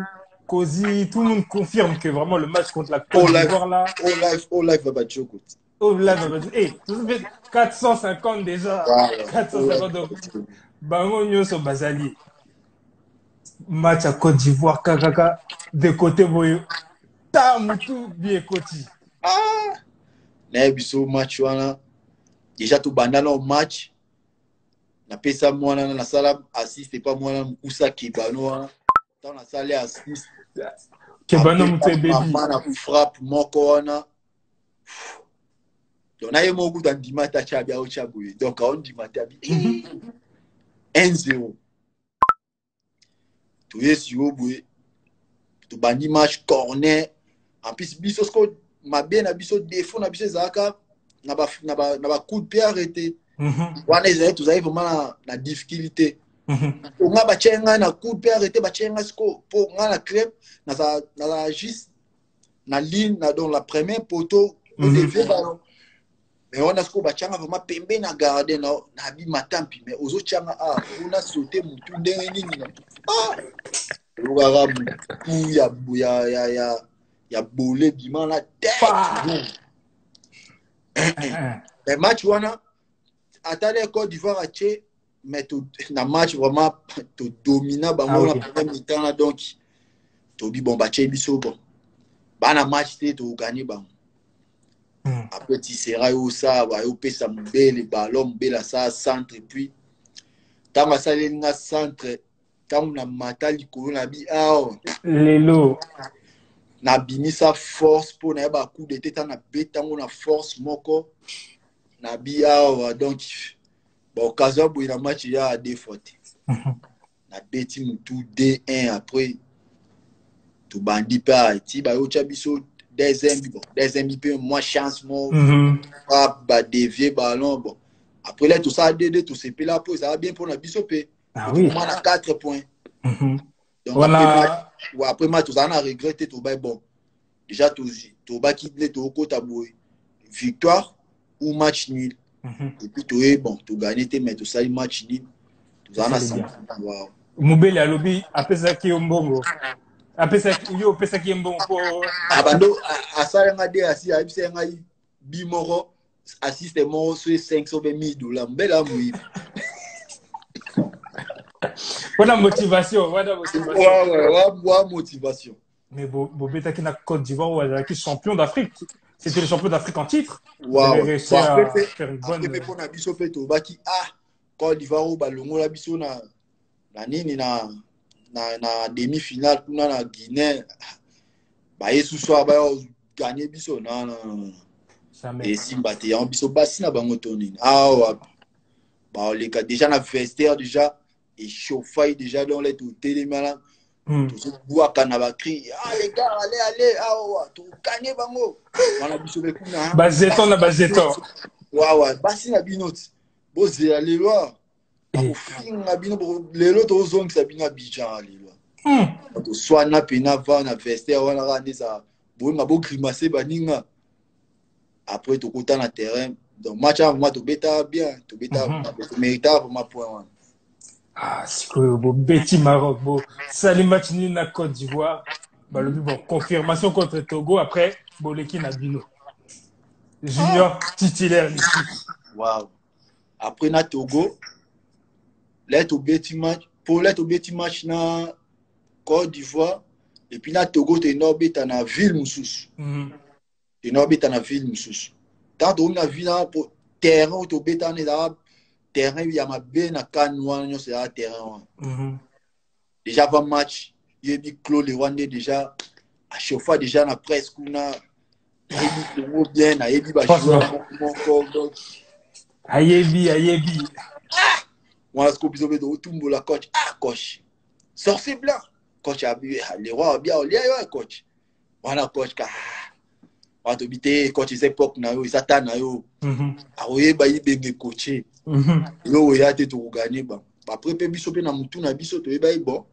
Kozi, tout le monde confirme que vraiment le match contre la Côte d'Ivoire là. All live va battre Choko. All live va battre. Eh, tout fait 450 déjà. 450 donc. Bango Nyoso Bazali. Match à Côte d'Ivoire, Kakaka, de côté Boyo. Tamutu bien Koti. Nebiso match wana. Déjà tout bandana au match. Na pesa mwana na sala assiste pas mwana mkusa kibano wana. Tant na sala assiste. Kibano mutu baby. Na frappe moko wana. Donc na yemo ku dans dimata chabia o chabuye. Donc on dimata bi. 1-0. Tu es sur Boué, tu bandi match corner, en plus biso sko ma bien na biso défaut na biso zaka na ba coup de pied arrêté. Wana ezali tu zali vraiment na difficulté. On a ba chenga na coup de pied arrêté ba chenga sko pour na crêpe na juste na ligne na dans la première poteau au début ballon. mais on a ce qu'on va changa vraiment pembe na garder na bi matampi mais aux autres changa on a sauté mutu ndenge nini na lugara mutu ya bolé bima la tête mais match wana atale Côte d'Ivoire ache mais na match vraiment to domina bango na première mi-temps là donc to bi bon ba che biso bon bana match te to gagner bango. Après tu seras où ça va au pesa mbele ballon mbela ça centre et puis tant ça lenga centre tant na matali ko na bi lelo na bimisa force pour na ba coup de tête na betango na force moko na bi donc bon occasion pour la match ya deux fois na beti mutu 2-1 après tout bandi pas ti ba yo chabiso deuxième peu moins chance moi pas dévier ballon bon après là tout ça DD tout c'est là pour ça va bien pour la bisopé oui on a 4 points donc voilà après match tout ça on a regretté tout bon déjà tout bas qui tout côté victoire ou match nul et puis tout est bon tout gagner mais tout ça match nul tout ça on a wow Mobile alobi apesa ki mbongo apesa yo pesa ki mbongo po abando asala ngade asi abise ngai bimoro assiste mo sur $500 mbela mui voilà motivation ouais motivation mais bobeta qui na Côte d'Ivoire ou qui champion d'Afrique c'était le champion d'Afrique en titre wow réussi à faire une bonne après pour na biso peto baki Côte d'Ivoire ou balongo la biso na nini na demi-finale kuna na Guinée ba yesu so ba gagner biso non et simba te en biso basi na bango tonini bah les cas déjà na vestiaire déjà et chauffaille déjà dans les tout télémala tout bois kanaba cri les gars allez tout gagner bango on a biso be kuna bazeton ouais basi na binoti boze aller loin ofinga bino lelo tozongisa bino Abidjan lelo to swana pena va na vestiaire wana kanisa bonga bo grimacer baninga après to kota na terrain donc match à moi to beta bien to beta to mérita pour ma point c'est que bo beti Maroc bo sali match ni na Côte d'Ivoire bah le but bon confirmation contre Togo après boleki na bino junior titulaire ici wow après na Togo let au beti match na Côte d'Ivoire et puis na Togo te no beta na ville mususu te no beta na ville mususu tant on na ville pour terrain to beta na terrain ya mabe na kanwa nyo c'est à terrain déjà avant match il dit Claude le Rwandais déjà à chaque fois déjà na presque na il bien na il ba joueur donc ayebi moi ce qu'on peut de tumbo la coach coach sorcier blanc coach a bu les rois bien au coach voilà coach ka on to bité coach ces époque na yo satan na yo aoye ba ibenge coacher yo ya te to gagner ba après pe biso pe na mutu na biso to ba bon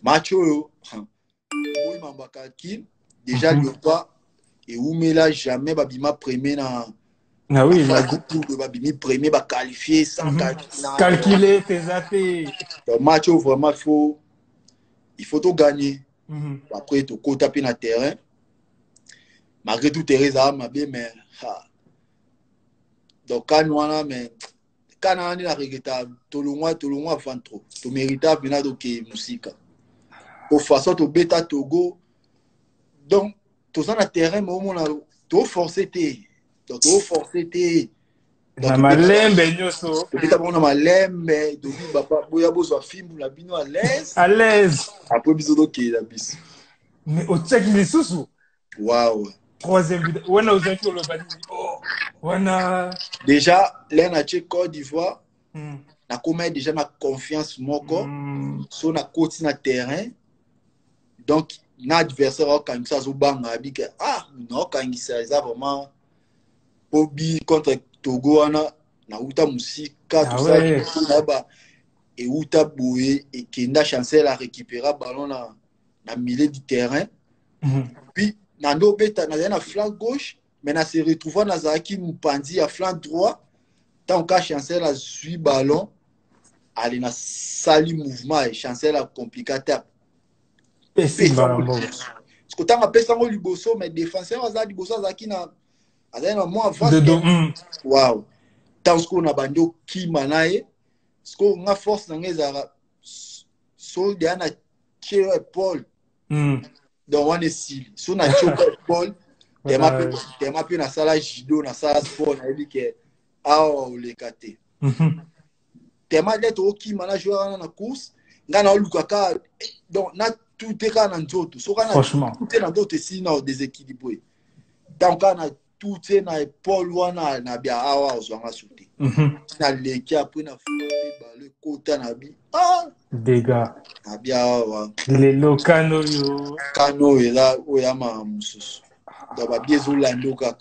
match yo boy mambaka kin déjà le pas et Oumela jamais ba bima premier na oui la groupe de babimi premier ba qualifier sans calculer tes athées le match vraiment il faut tout gagner après to kota pe na terrain malgré tout Teresa mabe mais donc quand on mais quand on est regrettable tout le mois avant trop to méritable bina donc musique pour façon to beta Togo donc tout ça na terrain mais on a to forcer donc to forcer na malembe nyoso peut-être on a malembe donc papa boya bozo film la bino à l'aise après biso donc la bis mais au check lisusu waouh troisième but wana uzaki le badi wana déjà là na Côte d'Ivoire na comment déjà na confiance moko so na côté na terrain donc na adversaire quand ça zo banga bika non quand ça vraiment Obi contre Togo na uta musika tout ça là-bas et uta boé et kenda chancel à récupérer ballon na milieu du terrain puis na no beta na flanc gauche Maintenant, se retrouve dans Zaki Moupandi à flanc droit. Tant que Chancel a suivi ballon, elle a sali mouvement et Chancel a compliqué. Pesi balambo. Parce que tant que Pessango Liboso, mais défenseur a Liboso Zaki na moins avance. De dos. Waouh. Tant qu'on a bando qui manaye, parce qu'on a force dans les arabes. Soldat na tire Paul. Donc on est si. Si on a tire Paul, t'es ma peu na sala judo, na sala sport, na dit que ah le kate. T'es ma d'être au qui manager na course, ngana olukaka donc na tout est quand dans d'autres. So kana tout est dans d'autres si na déséquilibré. Donc kana tout est na Paul wana na bia awa ozwanga sauter. Na leki après na flopper balle kota na bi. Ah dégâts. Na bia awa. Les locano yo. Kano ela oyama mususu. Donc ba biezo lando kaka.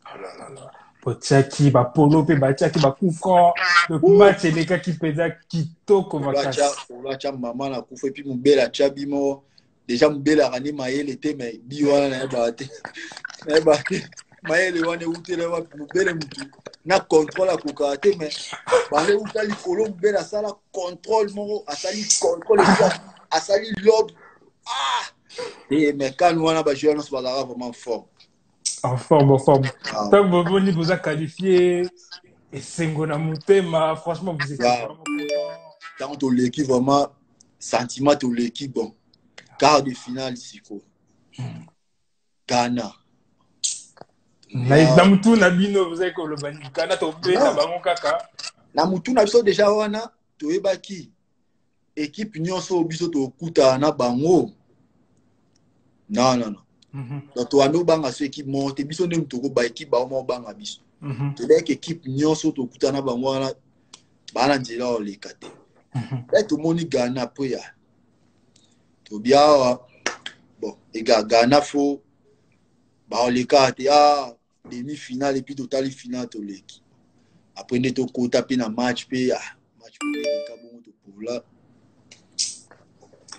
Oh là là là. Potiaki ba polo pe ba tiaki ba kufra. Le match les gars qui pesa kitoko makasi. Olacha mama na kufa et puis mubela chabi mo. Déjà mubela rani maele te mais biwana na ba te. Na ba te. Maele wane utele wa mubele mutu. Na contrôle à kokate mais bale utali kolo mubela sala contrôle mo asali contrôle asali lob. Ah! Et mais quand on a ba joueur non c'est pas vraiment fort. En forme. Tant que Boboni vous a qualifié et Sengona Moutema, franchement, vous étiez vraiment content. Tant que l'équipe, vraiment, sentiment de l'équipe, bon. Quart de finale, c'est quoi? Ghana. Namutu Nabino, vous avez le bani. Ghana, tu as bango kaka. Namutu Nabino, déjà, wana, tu es baki. Équipe nyonso obiso to kuta na bango. Non. Donc to ano banga so équipe monte biso nem to ko ba équipe ba mo banga biso. To dek équipe nyonso to kuta na bango wana bana nzela o le kate. Et to moni Ghana po ya. To bia bon et Ghana fo ba o le kate demi-finale et puis total finale to leki. Après ne to kota pe na match pe match pe le ka bon to pour là.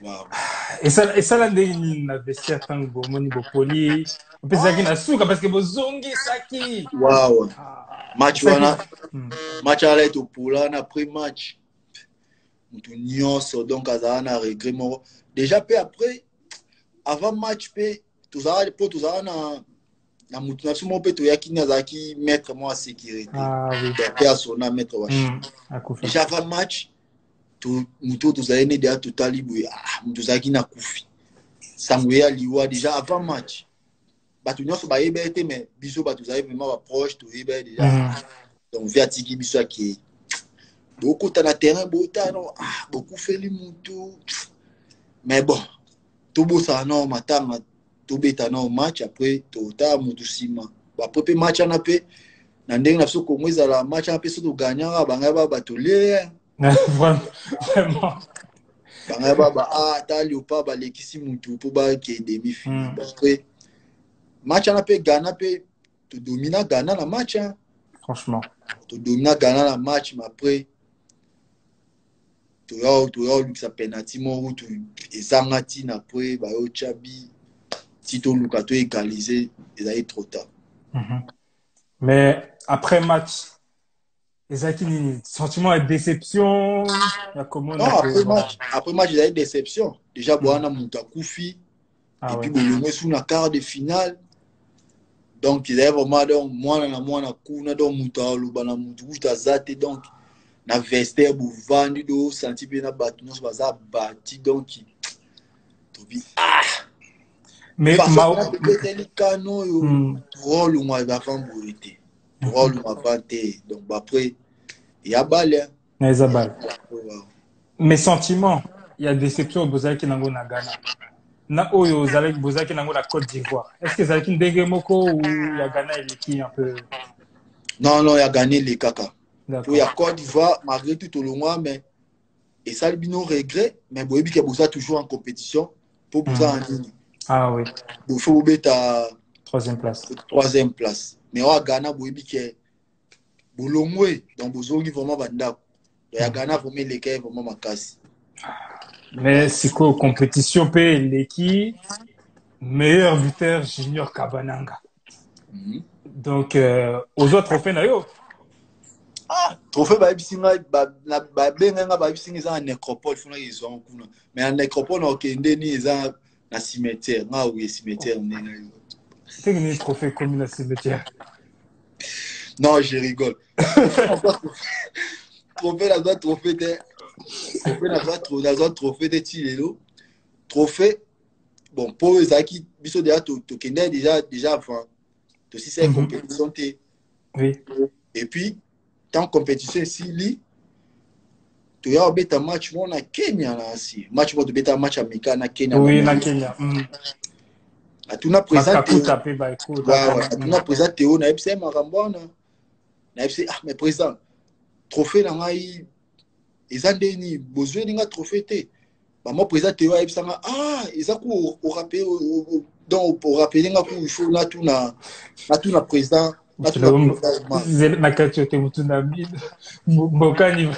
Wow. Et ça là na vestiaire tant bomoni bopoli opezaki na suka parce que bozongi saki. Wow. Match wana match ala to pour là na après match mutu nyonso donc azana regret mo déjà peu après avant match pe tozala na mutu na sumo pe to yaki na zaki mettre moi en sécurité. Oui. Personne mettre wa déjà avant match mutu tozala ne déjà total liboué mutu zaki na kufi sangwe aliwa déjà avant match batu nyonso ba yebete mais biso batu zali vraiment ba proche to yebete déjà donc via tiki biso aki beaucoup na terrain botano beaucoup fait les mutu mais bon tout beau ça non matanga tout beta non match après tota mutu sima ba propre match na pe na ndenge na biso ko mweza la match na pe so to gagnera banga ba batolé vraiment banga ba tali ou pas ba lekisi mutu pour ba ki demi-finale parce que match na pe Ghana pe to domina Ghana na match franchement to domina Ghana na match mais après to yo luxa penalty mo to ezangati na après ba yo chabi si to luka to égaliser ezali trop tard. Mais après match ezaki ni sentiment de déception ya comment après match ezali déception déjà boana mutu akufi et puis bolongwe sous na quart de finale. Donc il est vraiment donc moi kuna donc muta lubana mutu utazate donc na vestiaire bu vandi do senti pe na batu no baza bati donc to bi mais ma peut-être kano yo rôle moi va fambourité rôle moi vanté donc après il y a balle mes sentiments il y a déception bozaki nango na Ghana na oyo bozaki nango la Côte d'Ivoire. Est-ce que zalaki ndenge moko ou ya Ghana eleki un peu? Non, il a gagné les caca. Pour la Côte d'Ivoire, malgré tout au long, mais et ça le regret, mais boyebi que boza toujours en compétition pour boza en ligne. Ah oui. Il faut mettre à troisième place. Mais au Ghana boyebi que bolongwe donc bozongi vraiment banda. Ya Ghana vraiment les cas vraiment makasi. Mais c'est quoi compétition pe l'équipe meilleur buteur Junior Kabananga. Donc, aux autres trophées, nayo. Ah, trophée ba bisinga ba benga ba bisinga za nécropole funa izo kuna. Mais en nécropole o kende ni za na cimetière, nga oui cimetière ni na. C'est une trophée commune à cimetière. Non, je rigole. Trophée la doit trophée de trophée la doit trophée de Tilelo. Trophée bon pour les acquis biso déjà to kende déjà avant. To si c'est compétition té. Oui. Et puis tant compétition ici tu as un match mon na Kenya na si match mo to beta match amical na Kenya. Oui, na Kenya. Atuna présenté atuna présenté na FC Marambona na FC mais président trophée na ngai ezandeni besoin ninga trophée té ba mo présenté wa FC ezaku au rappel donc pour rappeler nga ku il faut na tuna président na kacho te mutuna mbokani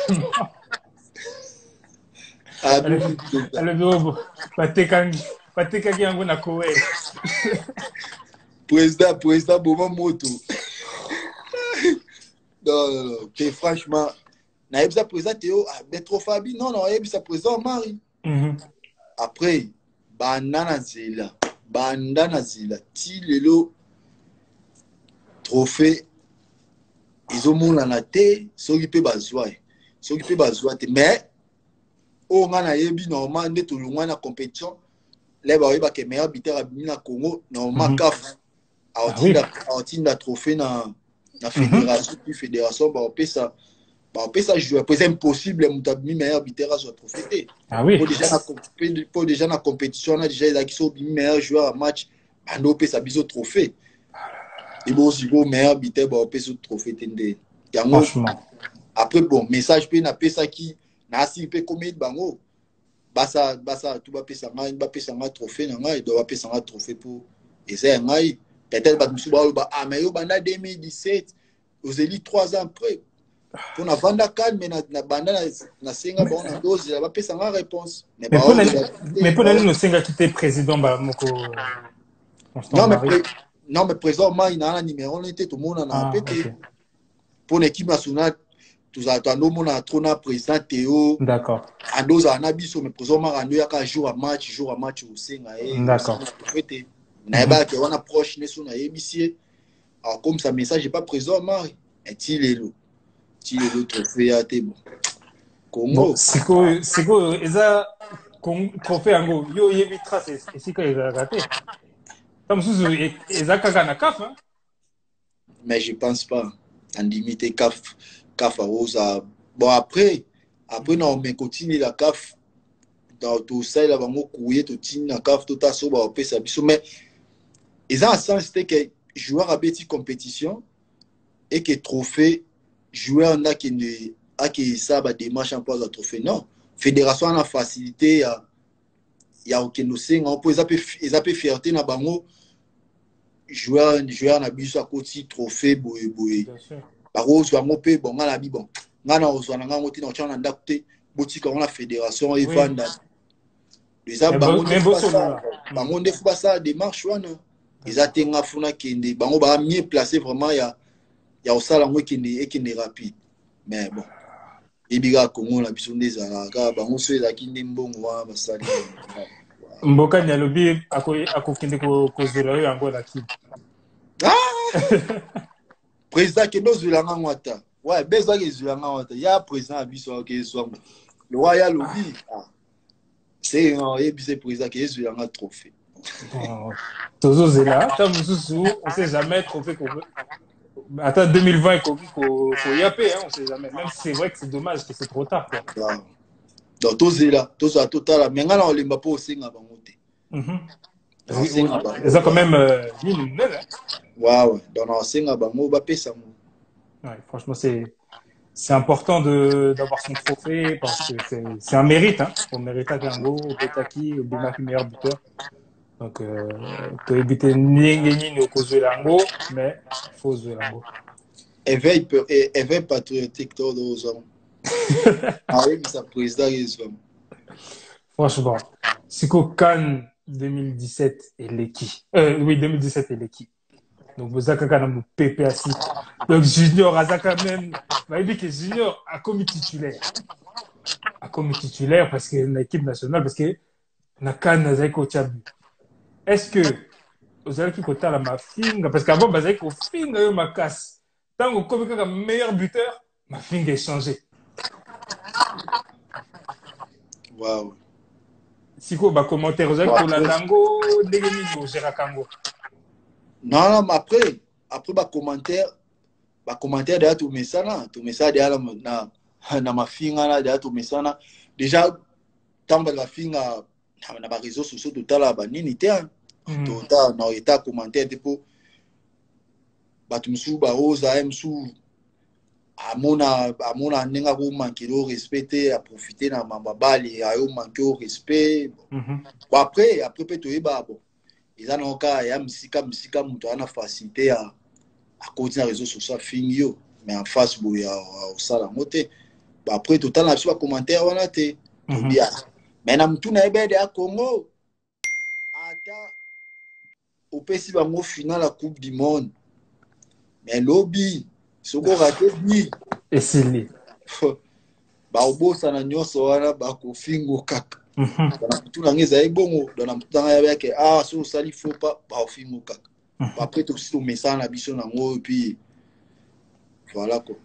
alors batekangi yango na kowe président Boma Moto non franchement na yebisa président Théo Betro Fabi non yebisa président Marie après bandana zila ti lelo trophée ezomonana te soki mpe bazwa te mais oyo nga nayebi normal nde tolongwa na compétition le baoyebaka meilleur buteur abimi na Congo normal CAF aotinda trophée na fédération puis fédération baopesa joueur c'est impossible moto abimi meilleur buteur azwa trophée te po déjà na compétition na déjà ezalaki so obimi meilleur joueur à match bando opesa biso trophée ebo siko meilleur buteur baopesa trophée te nde yango après bon message mpe napesaki nasi mpe comédie bango basa tu bapesa nga trophée na ngai do bapesa nga trophée pour eza ya ngai peut-être ba musu ba mais yo banda 2017 ozeli 3 ans après pour na vanda calme mais na banda na senga bon na dose ya bapesa nga réponse mais pour aller no senga qui était président ba moko non mais président mai na numéro n'était tout monde na pété pour l'équipe nationale tous attendons mon trône président Théo d'accord andoza anabiso mais président marando ya ka jour à match au senga d'accord na ba que on approche ne son na yebisier alors comme ça message pas président Marie est-il le trophée à te bon Congo siko eza trophée yango yo yebi trace esika eza raté comme sous eza kaka na CAF mais je pense pas en limiter CAF Rosa bon après non mais continue la CAF dans tout ça là bango couiller tout tine na CAF tout ça ba pesa biso mais ils ont sens c'était que joueur à petite compétition et que trophée joueur n'a qui ça ba démarche en pose à trophée non fédération a facilité ya okendo senga on peut ils appellent fierté na bango joueur na biso à côté trophée boye ba rose bango pe bon ngana bi bon ngana ozwana ngango tina ochana ndakute botika on la fédération evanda les bango ndefu basa démarche wana ezatenga funa kende bango ba mieux placé vraiment ya osala ngo kende rapide mais bon ebiga Congo na biso ndeza ka bango so ezaki ndembongo wa basali mboka nyalobi akokende kozela yango la ki président kendo zulanga ngwata ouais besoin que zulanga ngwata ya président abiso ke swambo le royal lobby c'est un vice président qui est zulanga trophée tozo zela ta mususu on sait jamais trophée qu'on veut attends 2020 ko yapé on sait jamais même si c'est vrai que c'est dommage que c'est trop tard quoi donc tozela total mais ngana olemba po singa bango te ils ont quand même une ouais dans la singa bango ba pesa mo ouais franchement c'est important d'avoir son trophée parce que c'est un mérite on mérite à Gango Betaki Bimaki meilleur buteur donc to éviter ni au cause de l'ango mais faut de l'ango éveil patriotique tout aux hommes avec sa président franchement Siko Kan 2017 et Leki oui 2017 et Leki Donc, vous avez quand même pépé assis. Donc, Junior, à quand même, bah, il dit que Junior a commis titulaire. A commis titulaire parce que l'équipe nationale, parce que na CAN, na coach. Est-ce que vous allez qui côté la mafinga? Parce qu'avant, vous allez qu'on finga ma casse. Tant qu'on commet un meilleur buteur, ma finga est changé. Waouh. Si quoi, bah, commentaire, vous allez qu'on l'a nango, dégainé, nous, Kango. Non, non, mais après, bah, commentaire, derrière tout ça, derrière na ma finga, derrière tout ça, déjà, tant que la finga, na ba réseaux sociaux, total, bah, nini, total, na état commentaire, tipo, bah, tu me sous, bah, rose, sous, amona nenga ko manquer au respect à profiter na mabali a yo manquer au respect bon après peut to yeba bon ils en ont cas ya misika muto ana facilité à continuer réseaux sociaux fingio mais en face bo ya au sala moté bah après total na sur commentaire wana te to bien mais na mutu na ebe de Congo ata au pesi bango final la coupe du monde mais lobby soko raté bi Et c'est lui. baobosana nyonso wana bakofingo kaka na mutu na ngai ezali bongo na mutu na ngai yabeke so osali faux pas baofingo kaka après tosi tomesana na biso nango epuis voilà quoi.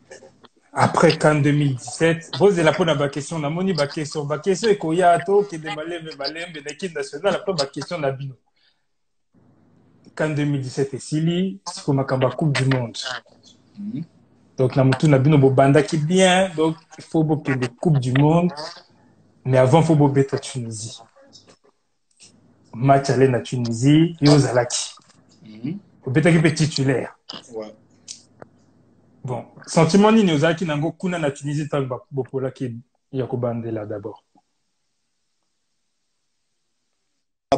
Après CAN 2017, vous la pona ba question na moni ba question et koya to ke de malembe l'équipe nationale après ba question na bino. CAN 2017 et Sili, c'est comme la Coupe du Monde. Donc, na mutu na bino bo banda qui bien, donc il faut que des Coupes du Monde, mais avant il faut bête à Tunisie. Match aller na Tunisie, yo zalaki. Faut bête qui peut titulaire. Ouais. Bon, sentiment ni ozalaki nango kuna na Tunisie tant ba bopola ki yakobandela d'abord.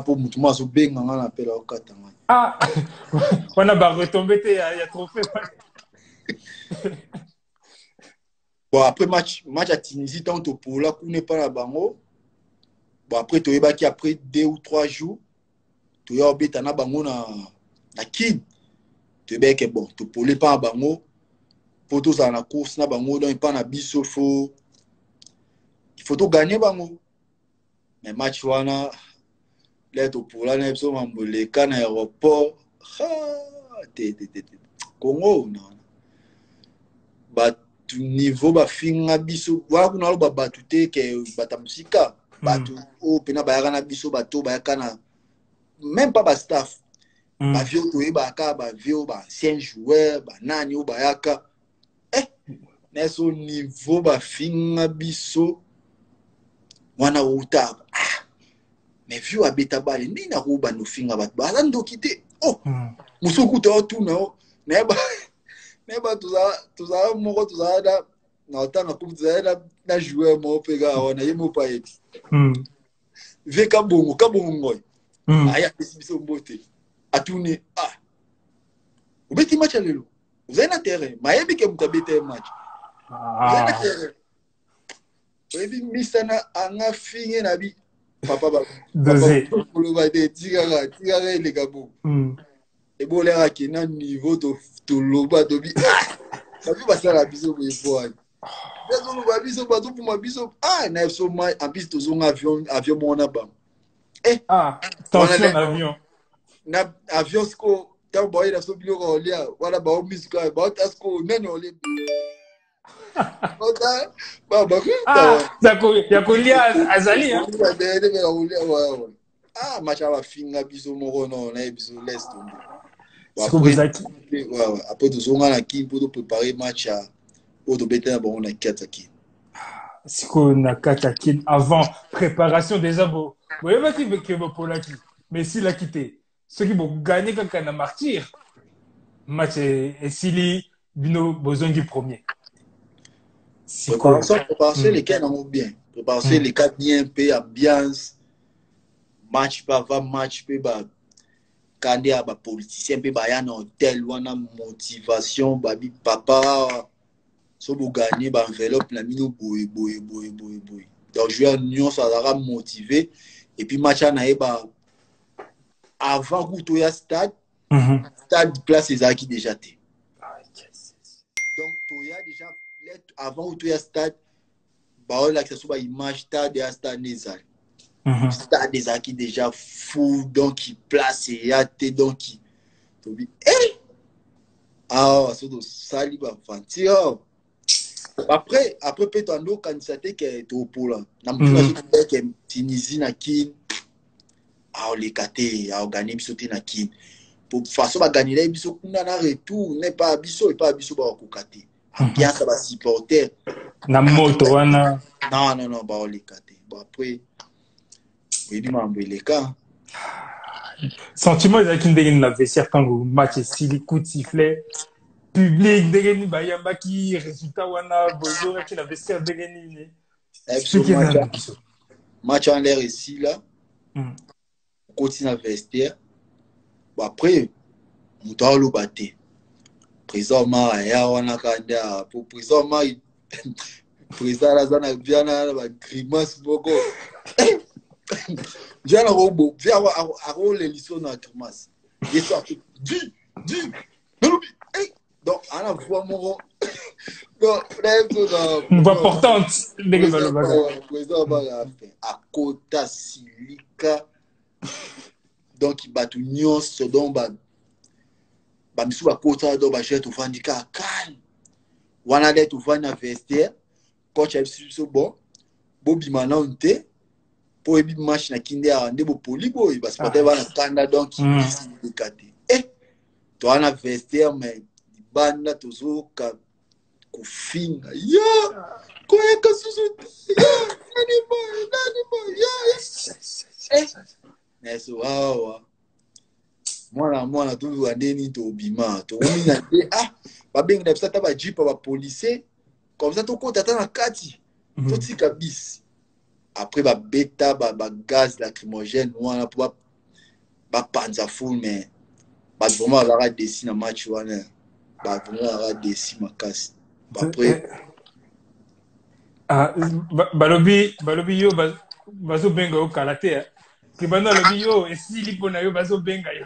Pour mutu mo azo benga nga na pela okatanga. Ah, on a retombé, il y a trophée. Bon, après match à Tunisie, tant que pour là, qu'on n'est pas là bango. Bon, après, tu es après 2 ou 3 jours, tu es obéi à bango na kid. Tu es que bon, tu peux pas bango. Pour tous à la course, na bango, donc pas na biso, il faut tout gagner bango. Mais match wana, là, tu pour là, na biso mambolé, kan aéroport. Congo, non. Bah, niveau ba finga biso wa kuna lo babatu te ke batamusika batu o pena bayaka na biso bato bayaka na même pas ba staff ba vieux to ba ka ba vieux ba ancien joueur ba nani o bayaka neso niveau ba finga biso wana uta mais vieux abeta bale ni na ko ba no finga bat ba ndo kité musuku to tuna na ba neba tuzala moko tuzala na otanga coupe tuzala na joueur mo pega ona yemo pa eti ve kabongo ngoy aya biso mbote atuni ubeti match lelo vous na terrain mayebi ke mutabete match na terrain webi misana anga finge na bi papa pour ba de tigara le gabo et bon là qui na niveau to loba dobi sabi basala biso bo boy bezo no babiso bazo pour ma biso na so mai en plus tozonga avion mona ba attention avion na avion sko ta boy na so bilo ko lia wala ba o miska ba ta sko nani ole ya kolia azali match aba finga biso moko no na biso l'est après tozonga na ki pour préparer match à auto beta bon na kataki siko na kataki avant préparation déjà bon voyez qui veut que Polaki mais si la quitté ceux qui vont gagner quand on a martyr match et Sili bino bozongi premier préparation les cas non bien préparation les cas bien paix ambiance match pas va match pe ba quand ya ba politicien pe ba ya na hôtel wana motivation ba bi papa so bo gagner ba enveloppe na mino boy donc joueur union ça sera motivé et puis match na e ba avant que to ya stade Stade place ezalaki déjà te. Donc toya déjà avant où toya stade baolakisa so baimage stade ya stade ezali. Stade ezalaki déjà fou, donc il place eya te, donc tobi so tosali bavanti après peut ando candidaté ke topola na mutuna so ke Tunisie na kin oleka te aogane biso te na kin pour façon baganela biso kuna na retour n'est pas biso et pas biso bakoka te ambiance ba supporter na moto wana non baoleka te. Bon après oui mambo eleka sentiment ezalaki ndenge na vestiaire ntango match esili coup de sifflet public ndenge nini bayambaki résultat wana bozongaki na vestiaire ndenge nini expliquez na biso match en l'air ici là continue na vestiaire. Bon après moto aloba te président ma ya wana kanda pour président ma président la zana biana ba grimace boko Diana Robo, via à les liçons dans la grimace. Et ça, donc, à la fois, mon. Une voix portante. Président à Kota Silika. Donc, il bat tout nion, ce dont Bamisou à Kota, donc, j'ai tout vendu à Cannes. Wana de tout vendu à vestiaire. Coach a su bon. Bobby Manon, pour ebi match na kinde a ndebo polibo parce que peut na kanda donc il décaté toi na vestiaire mais banda tozo ka kufinga ko yaka susu neso mwana tu andeni to bima to mina babenga na psata ba jipa ba policier comme ça to kota na kati to tika bis. Après ba bêta ba gaz lacrymogène wana pour ba panza full mais ba vraiment la desi na match wana ba vraiment la desi makasi après balobi yo bazo benga o kalaté que bana lobi yo esili pona yo bazo benga yo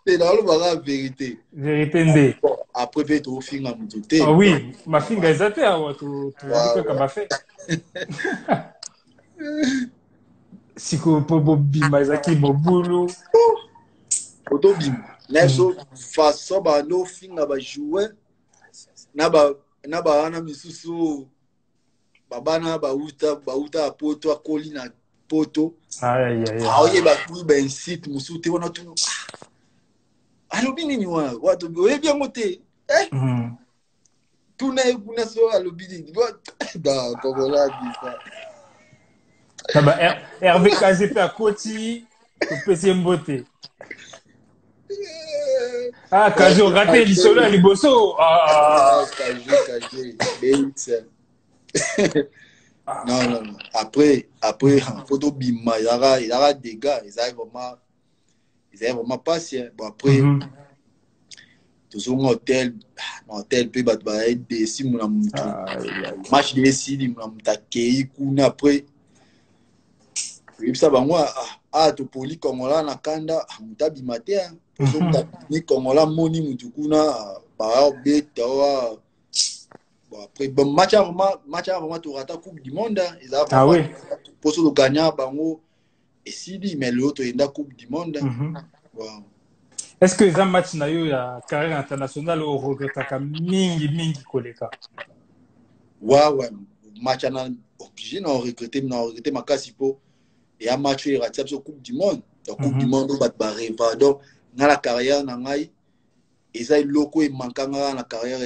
c'est dans le vérité nde après peut to finga mutu te oui ma finga ezate awa to ka ba fait siko po bima ezaki mobulu oto bima neso façon ba no finga ba jouer na ba wana misusu babana ba uta poto akoli na poto aoye ba ku ben site musu te wana tu alobi nini wana watu oyebi yango te tuna ekuna so alobi nini da kokola bisa Hervé Kazé pe akoti topesi mbote Kazé raté lisolo ya liboso Kazé non après photo bima il y aura des gars ils arrivent vraiment patient. Bon après tous au hôtel puis bat des si mon match de si mon takei kuna après et ça ba moi to poli kongola na kanda mutabi matin pour ni kongola moni mutukuna ba beta bon après bon match vraiment to rata coupe du monde ils a oui pour se gagner bango et si dit mais l'autre est dans la coupe du monde wow. Est-ce que les matchs na yo ya carrière internationale au regrettaka mingi koleka ouais match na obligé na regretter makasi po et un match il raté sur coupe du monde la coupe du monde bat barré pardon na la carrière na ngai et ça loko et mankanga na carrière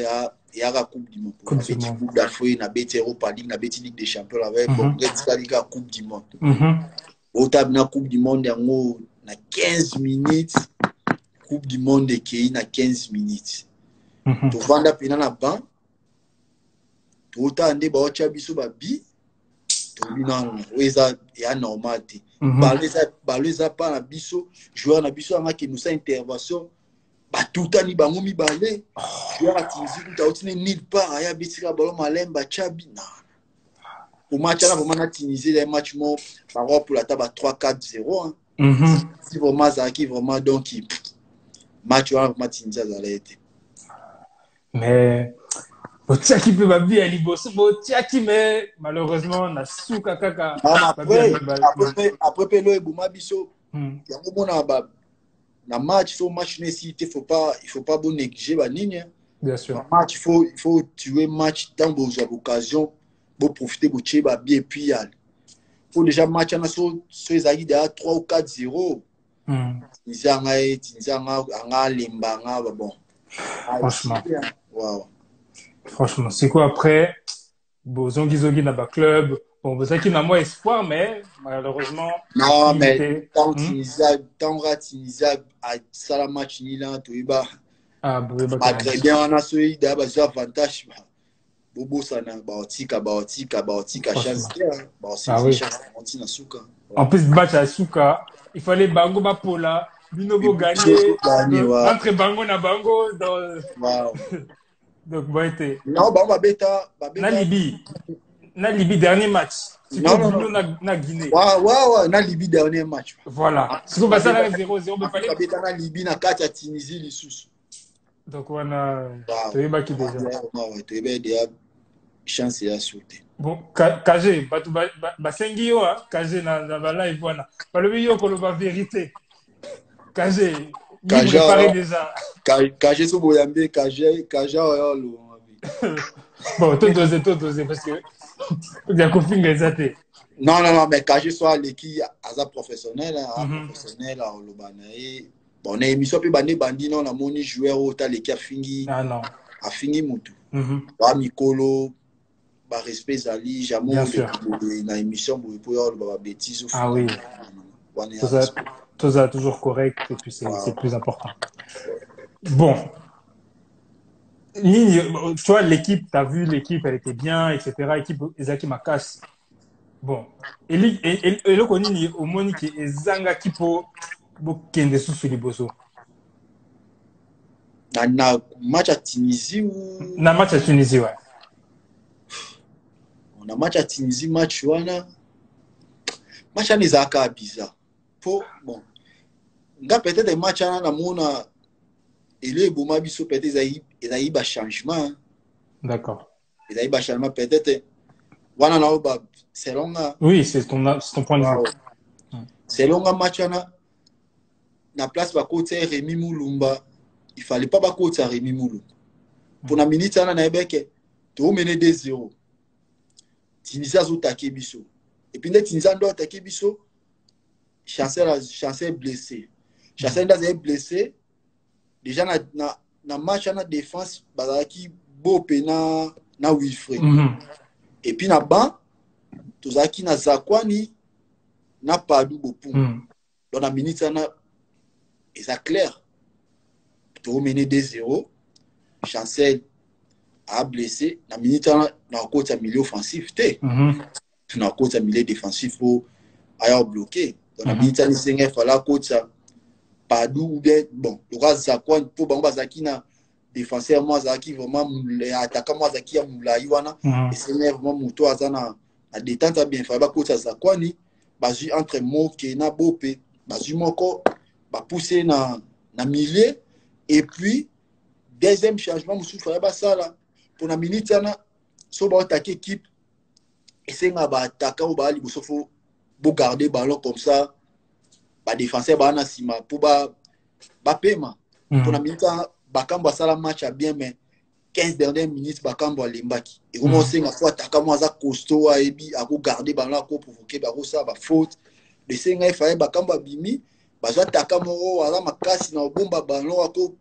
ya la coupe du monde na petit coupe d'Afrique na beti Europa League na beti Ligue des Champions avec bon la coupe du monde au tab na coupe du monde yango na 15 minutes coupe du monde de Kei na 15 minutes to vanda pina na ban to tande ba ocha biso ba bi to bina weza ya normal te baleza pa na biso joueur na biso anga ki nous sa intervention ba tutani bango mi balé joueur atinzi kuta otine nulle part aya bitika ballon malemba chabi na au match là vraiment na Tunisie les matchs mo par rapport pour la table 3-4-0 Si vraiment Zaki vraiment donc match vraiment Tinza Zalete. Mais botiaki peut babi à liboso botiaki mais malheureusement na suka kaka babi à mibal. Après pelo et Bouma Bisso, il y a un moment na match, so match nécessité, il faut pas bon négliger la ligne. Bien sûr. Un match, il faut tuer match dans vos occasions, pour profiter de tuer bien et puis il faut déjà match en so les agues de 3 ou 4-0. Bon. Franchement. Wow. Franchement, c'est quoi après? Bon, Zongi n'a pas club. Bon, vous savez qu'il a moins espoir, mais malheureusement. Non, mais tant Tunisia a ça match ni là, tu vois. Ah, bon, malgré bien, on a celui d'avoir avantage. Bobo sana, baotika, chance. Ah oui. En plus, match à Souka, il fallait Bango Bapola, Binobo gagner. Entre Bango na Bango. Donc, bon, été. Non, bah, bêta. Na Libye, dernier match. Non. Na Guinée. Ouais, na Libye, dernier match. Voilà. Si vous passez à 0-0, il fallait. Bêta na Libye, na 4 à Tunisie, les sous. Donc, on a. Tu es qui déjà. Tu es déjà. Chance à sauter. Bon, KG, Basengi yo, KG na live wana. Balobi yo koloba vérité. KG, il préparé déjà. KG so boyambe, KG oyolo. Bon, tout doser parce que il y a cofinga ezate. Non, mais KG soit l'équipe asa professionnel, professionnel à Olobana et bon, na émission pe bandi non na moni joueur au ta l'équipe fingi. Ah non. A fingi mutu. Ba Mikolo respect Zali, jamais dans l'émission pour y bêtises. Ah oui. Tout ça toujours correct et puis c'est plus important. Bon. Tu vois, l'équipe, tu as vu l'équipe, elle était bien, etc. L'équipe Ezaki Makas. Bon. Et le connu, au moins, qui est Zanga Kipo, Kende sous Liboso. Na match à Tunisie ou. Na match à Tunisie, ouais. On a match à Tunisie, match wana. Match à Nizaka bizarre. Bon. Nga peut-être des matchs à Namona. Et le Bouma Bisso peut-être il y a eu un changement. D'accord. Il y a eu un changement peut-être. Wana na oba selon. Oui, c'est ton point de vue. Selon un match na place ba côté Rémi Moulumba. Il fallait pas ba côté Rémi Moulumba. Pour la minute na ebeke, tu mener 2-0. Tunisia a attaqué Bisso. Et puis, les Tunisiens ont attaqué Bisso. Chancel est blessé. Chancel est blessé. Déjà, dans le match, dans la défense, il y a Wilfred. Et puis, dans le banc, il y a Zakwani, il y a Padou Bopum. Dans la minute, c'est clair. Tu as mené 2-0. Chancel a blessé. Dans la minute, il y a un milieu offensif. Dans le côté milieu défensif pour aller bloquer. Dans la minute, il fallait coach Padou ou bien bon, le roi Zakwan pour Bamba Zaki na défenseur moi Zaki vraiment attaquant moi Zaki a Moulaïwana et c'est vraiment Mouto Azana la détente a bien fallait coach Zakwani bazu entre Moke na Bopé bazu moko ba pousser na milieu et puis deuxième changement Moussou fallait ba ça là pour la minute na so ba attaquer équipe et c'est un attaquant ou bali faut garder ballon comme ça ba défenseur ba na sima pour ba paiement pour la minute bakambo sala match bien mais 15 dernières minutes bakambo limbaki et comment c'est nga fois attaquant moi za costaud a ebi a garder ballon ko provoquer ba ça ba faute de c'est nga fallait bakambo bimi ba zo attaquant mo ala makasi na bomba ballon ko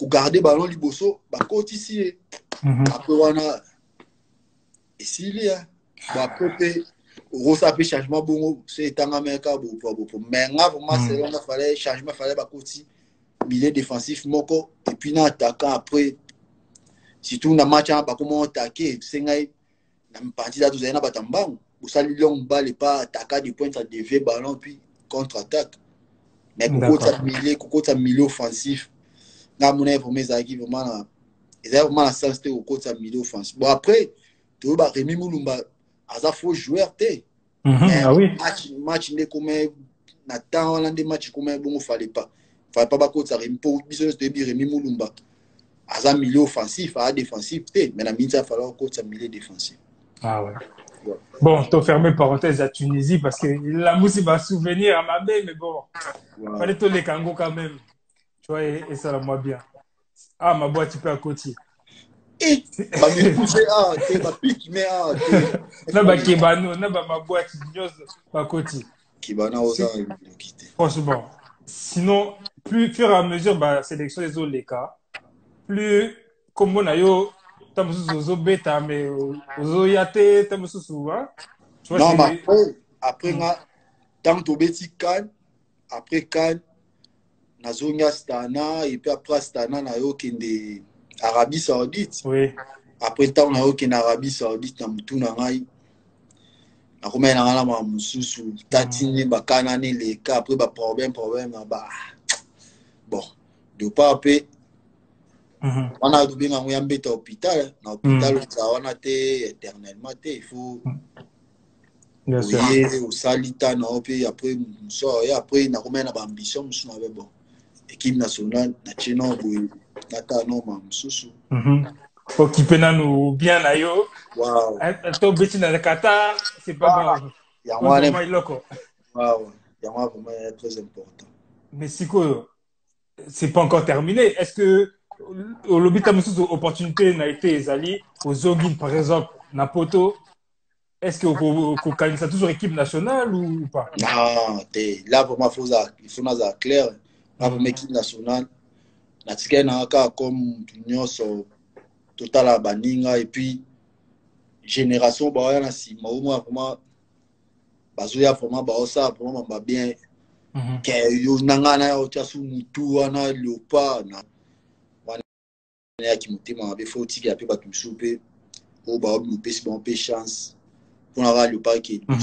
garder ballon liboso ba côté ici après wana et s'il y a après Rosa peut changement bon c'est tant américain pour mais vraiment c'est on fallait changement fallait ba côté milieu défensif moko et puis na attaquant après surtout na match ba comment attaquer c'est ngai na partie là tous na batambang pour ça long balle pas attaquer du point ça dévier ballon puis contre-attaque mais côté milieu offensif na mon vraiment mes amis vraiment ils ont vraiment la sens au côté milieu offensif bon après tu ba Rémi Moulumba Aza faux joueur té. Ah oui. Match n'est comme na temps wana nde match comment bon fallait pas bakota rempo biso de bi Rémi Mulumba aza milieu offensif à défensif mais na minute il falloir kota milieu défensif. Ah ouais. Bon, t'as fermé parenthèse à Tunisie parce que la mousse va souvenir à ma belle, mais bon, fallait te les Kango quand même. Tu vois, et ça, la moi bien. Ah, ma boîte, tu peux à côté. Et, bah, mais couché, t'es ma pique, mais Là, bah, Kebano, là, bah, ma boîte, à côté. Kebano, franchement, sinon, plus, fur et à mesure, bah, sélection des autres les cas, plus, comme on a yo, t'as besoin de bêta, mais, aux yate, t'as besoin souvent. Tu vois, non, mais après, tant que tu après Cannes, Nazonia Stana, et puis après Stana, na yo kende Arabie Saoudite. Oui. Après tant na yo kende Arabie Saoudite, na mutu na ngai. Na komena na ngala ma mususu, tatini bakana ne les cas après ba problème ba. Bon, de pas après. On a doublé na ngoya mbeta hôpital, na hôpital ça on a été éternellement il faut bien sûr. Au salita na puis après so et après na komena ba ambition musu na bon. Équipe nationale na chino boy nata no ma mususu occupé na nous bien na yo wow to beti na Qatar c'est pas grave ya moi wow ya moi vraiment très important mais siko c'est pas encore terminé est-ce que au lobby ta mususu opportunité n'a été ezali aux Zogin par exemple na poto est-ce que au ça toujours équipe nationale ou pas non là vraiment il faut na clair là pour équipe nationale na tika na ka comme nyonso total baninga et puis génération ba na sima au moins vraiment bazoya vraiment ba ça vraiment ba bien que yo nanga na yo tia su mutu wana leopa na wana ya kimutima be faut tika pe ba tumsupe o ba obi pesi bon pe chance pour na leopa qui na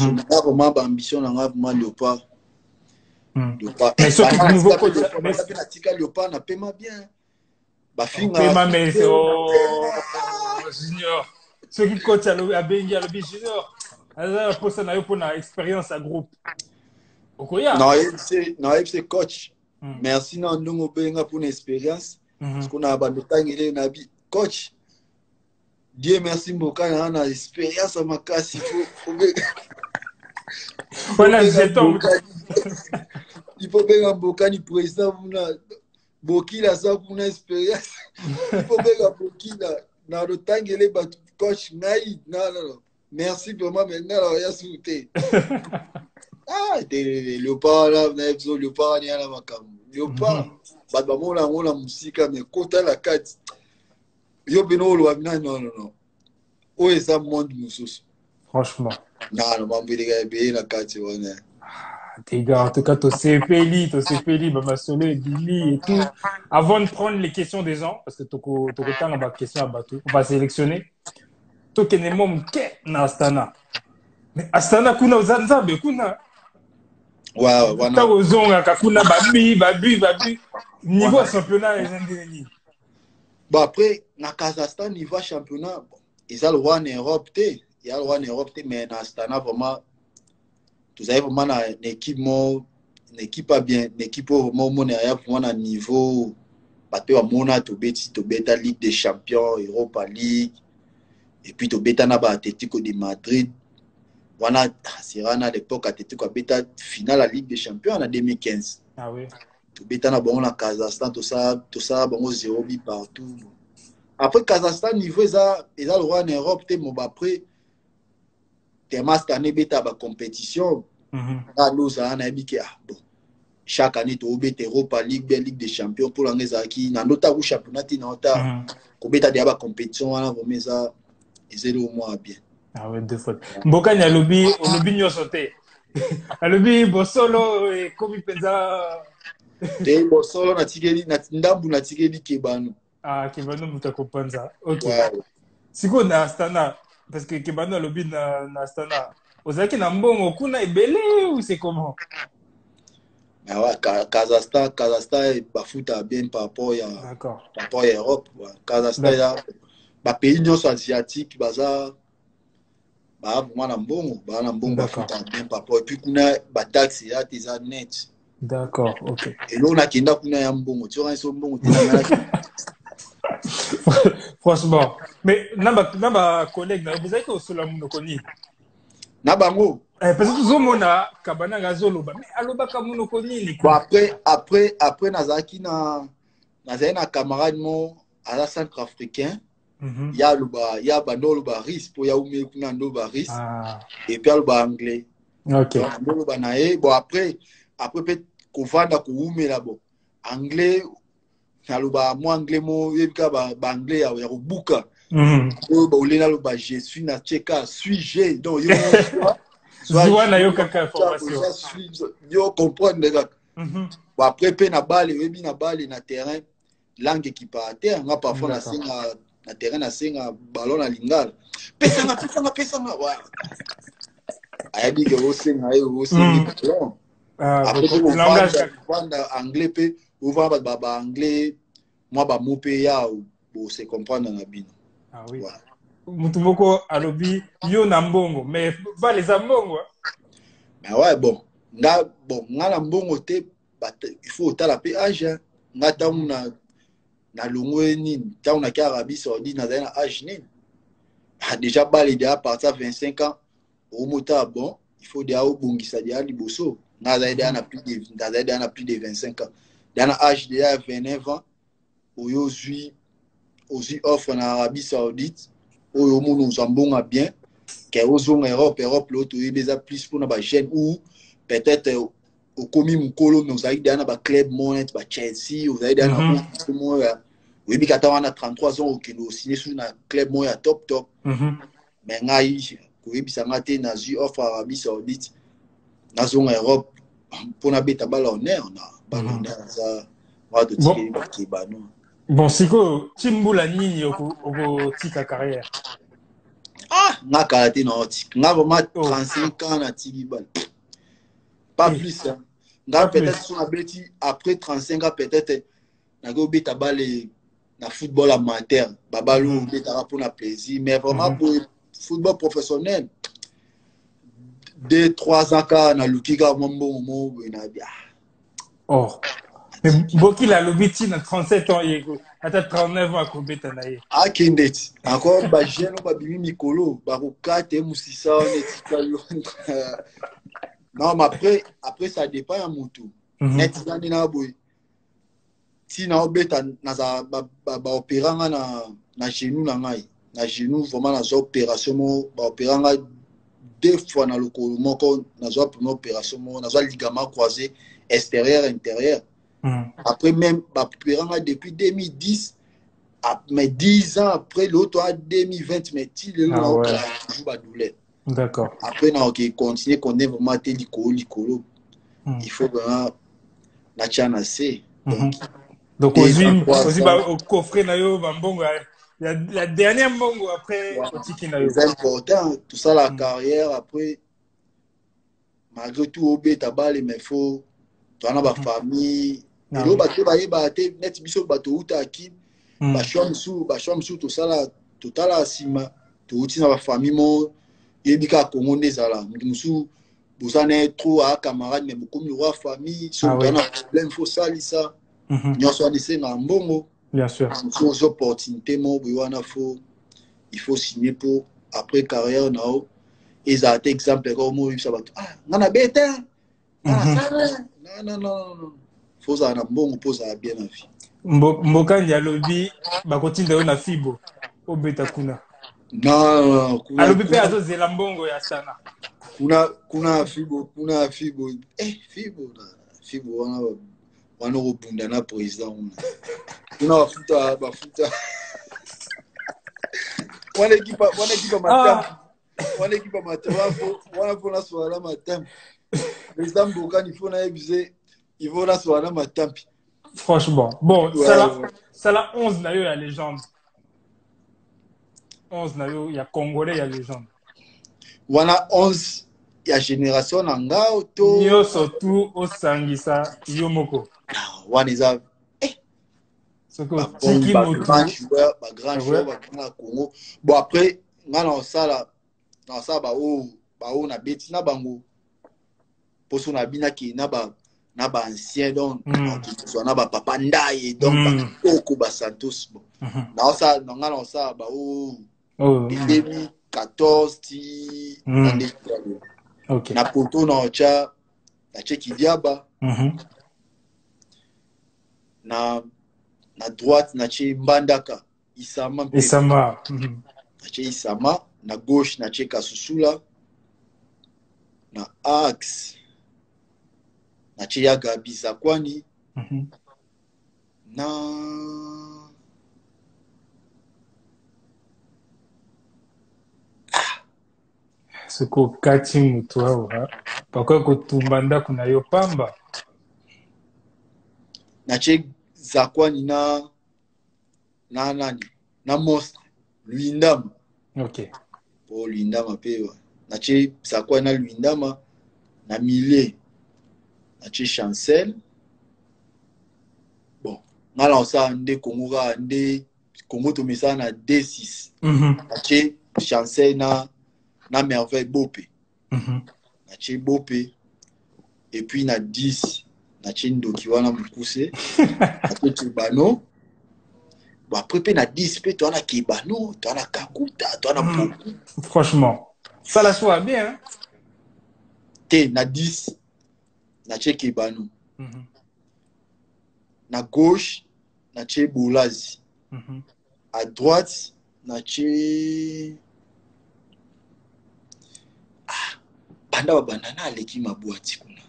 vraiment ba ambition na vraiment leopa mais surtout nouveau coach na tika leopa na pema bien bafinga pema mais junior ceux qui coach à Bengi à l'objet junior alors pour ça na yo pour na expérience à groupe okoya non c'est coach merci non ndongo benga pour une expérience parce qu'on a bandotangile na bi coach Dieu merci mboka na expérience à makasi faut voilà jeton il faut benga mboka ni président muna bokila ça pour une expérience il faut benga bokila na lotangile ba coach ngai non merci vraiment maintenant là ya souté leopard là leopard ni ala makambo leopard ba mona ngona musika mais kota la kati yo beno lo amina non o eza monde mususu franchement non mambo les gars la kati on les gars en tout cas to sepeli ba solo et Billy et tout avant de prendre les questions des gens parce que toko tanga ba question à bateau on va sélectionner to kene mom ke na Astana mais Astana kuna uzanzabe kuna wow wana ozonga kakuna babi niveau championnat ezandeni bon après na Kazakhstan niveau championnat ils ont le roi en Europe il y a le roi en Europe mais na Astana vraiment tous avez vraiment une équipe pas bien une équipe vraiment mon vraiment na niveau bato wa mona to beta Ligue des Champions Europa League et puis to beta na ba Atlético de Madrid wana Sirana à l'époque Atlético a beta finale la Ligue des Champions en 2015 ah oui to beta na bon na Kazakhstan tout ça bon 0 but partout après Kazakhstan niveau ça le roi en Europe mon après tellement cette année beta ba compétition là nous a na biki bon chaque année to beta Europa League Ligue des Champions pour l'angeza qui na nota ou championnat na nota ko beta dia ba compétition wana vraiment ça ezeli au moins bien ah ouais deux fois mboka nya lobi nyonso te alobi bosolo et komi penza te bosolo na tigeli na ndambu na tigeli kebano ah kebano mutakopanza OK siko na Astana parce que kebano alobi na Astana ozaki na mbongo kuna ebele ou c'est comment ah ouais Kazakhstan bafuta bien par rapport à Europe Kazakhstan ya ba pays nyonso asiatique baza Mwana mbongo, bana mbongo D'accord. bafuta bien papa. Et puis kuna ba taxi ya teza net. D'accord, ok. Et là on a kenda kuna ya mbongo. Tu vois so mbongo tena ngala. Franchement. Mais namba collègue na vous avez que solo mundo koni. Na bango. Parce que zomona kabana gazoloba. Mais aloba kamuno koni ni Bon quoi? après nazaki na camarade mo à la centrafricain. Ya bando loba ris po ya ume kuna ndo ba ris. Ah. Et puis loba anglais. Ok. Donc loba na e bon après peut kovanda ko ume là bon. Anglais naloba mo anglais mo yebika ba anglais ya kobuka. Ba olena loba je suis na cheka suis-je donc yo Zwa na yo kaka information. Yo comprendre là. Bon après pe na balle yebi na balle na terrain langue qui part à terre nga parfois na singa na terrain na singa ballon na lingala. Pesa nga ouais. Ayabi ke o singa o singa ballon. Après le langage anglais pe ou va ba anglais moi ba mo pe ya pour se comprendre na bino. Ah oui. Mutu moko alobi yo na mbongo mais va les ambongo. Mais ouais bon nga na mbongo te il faut tala pe âge nga tamu na longwe nini tamu na Arabie Saoudite na na âge nini déjà bali déjà à partir de 25 ans au mota bon il faut déjà au bongisa déjà liboso nga déjà na plus de 25 ans dans âge déjà 29 ans aujourd'hui offre en Arabie Saoudite au monde nous ambonga bien que aux Europe l'autre il plus pour na ba jeune ou peut-être au komi mukolo nous a dans ba club monet ba Chelsea vous avez dans moi oui bikata wana 33 ans qui nous signé sur na club moya top mais ngai ko yebisanga te na offre Arabie Saoudite na zone Europe pour na beta ballon na ballon za wa de tiki bano. Bon siko timbula nini oko tika carrière. Nga karaté na oti nga vraiment 35 ans na tiki bal pas plus hein. Nga peut-être sur la bêti après 35 ans peut-être na go beta bal na football amateur babalo beta pour na plaisir mais vraiment pour football professionnel 2-3 ans ka na lukiga mombo mo na bien. Oh. Mais Boki la lobiti na 37 ans yego ata 39 ans ko beta na ye. Ah kindet encore ba jeune ba bimi mikolo ba ko kate musisa on est non mais après ça dépend à mutu net zani na boy si na obeta na za ba opéranga na genou na ngai na genou vraiment na zo opération mo ba opéranga 2 fois na lokolo moko na zo première opération mo na zo ligament croisé extérieur intérieur. Après même ba opéranga depuis 2010 mais 10 ans après l'autre à 2020 mais il là toujours ba douleur. D'accord. Après na OK continuer qu'on est vraiment té likolo il faut vraiment na chana c'est donc aussi ba au coffret na yo ba mbongo la dernière mbongo après otiki na yo. C'est important tout ça la carrière après malgré tout au beta balle mais faut tu as ba famille et lo ba te net biso ba to uta ki ba chamsu tout ça la total asima to uti na ba famille mo yebika Congo ndezala musu bozane trop à camarade mais beaucoup de roi famille sont dans un problème faut salisa nous sommes laissés na mbongo bien sûr aux opportunités mo wana faut il faut signer pour après carrière nao et ça exemple comme ça va ngana beta non faut ça na mbongo pour ça bien la vie mbokandi alobi bakotinda yo na fibo obeta kuna non alobi pe azozela mbongo ya sana kuna fibo wana obunda na président kuna bafuta wana ekipa matambo wana pona swala matambi président Mbokani faut na ebize il faut na swala matambi. Franchement bon ça la 11 na yo ya légende 11 na yo ya congolais ya légende wana 11 ya génération na ngao to yo surtout osangisa yo moko wana eza grand joueur Congo bon après ngana osala Non, ça, on a bêti, na bango. Pour son abina qui na ba ancien, donc, soit na ba papa ndaye, donc, ba Santos, bon. Non, ça, non, ça, 2014, ti, ok. Na poto, na cha Kidiaba, na droite, na Mbandaka, Isama, Isama, na gauche, na Kasusula, na axe, na Yaga Bizakwani, na Soko kati mutu awa pakwa kotumbanda kuna yo pamba na Zakwani na nani na Mostre Luindama. ok po Luindama pewa na Zakwani na Luindama na Mile na Chancel. Bon ngala osa nde Kongoka nde Kongo to mesa na D6 na Chancel na Merveille Bopé na Bopé et puis na 10 na Ndoki wana Mukuse na Tubano. Bon après na 10 pe toi na Kibano toi na Kakuta toi na Poku. Franchement ça la soit bien hein? Te na 10 na Kibano na gauche na Boulazi à droite na banda banana aleki mabwati kuna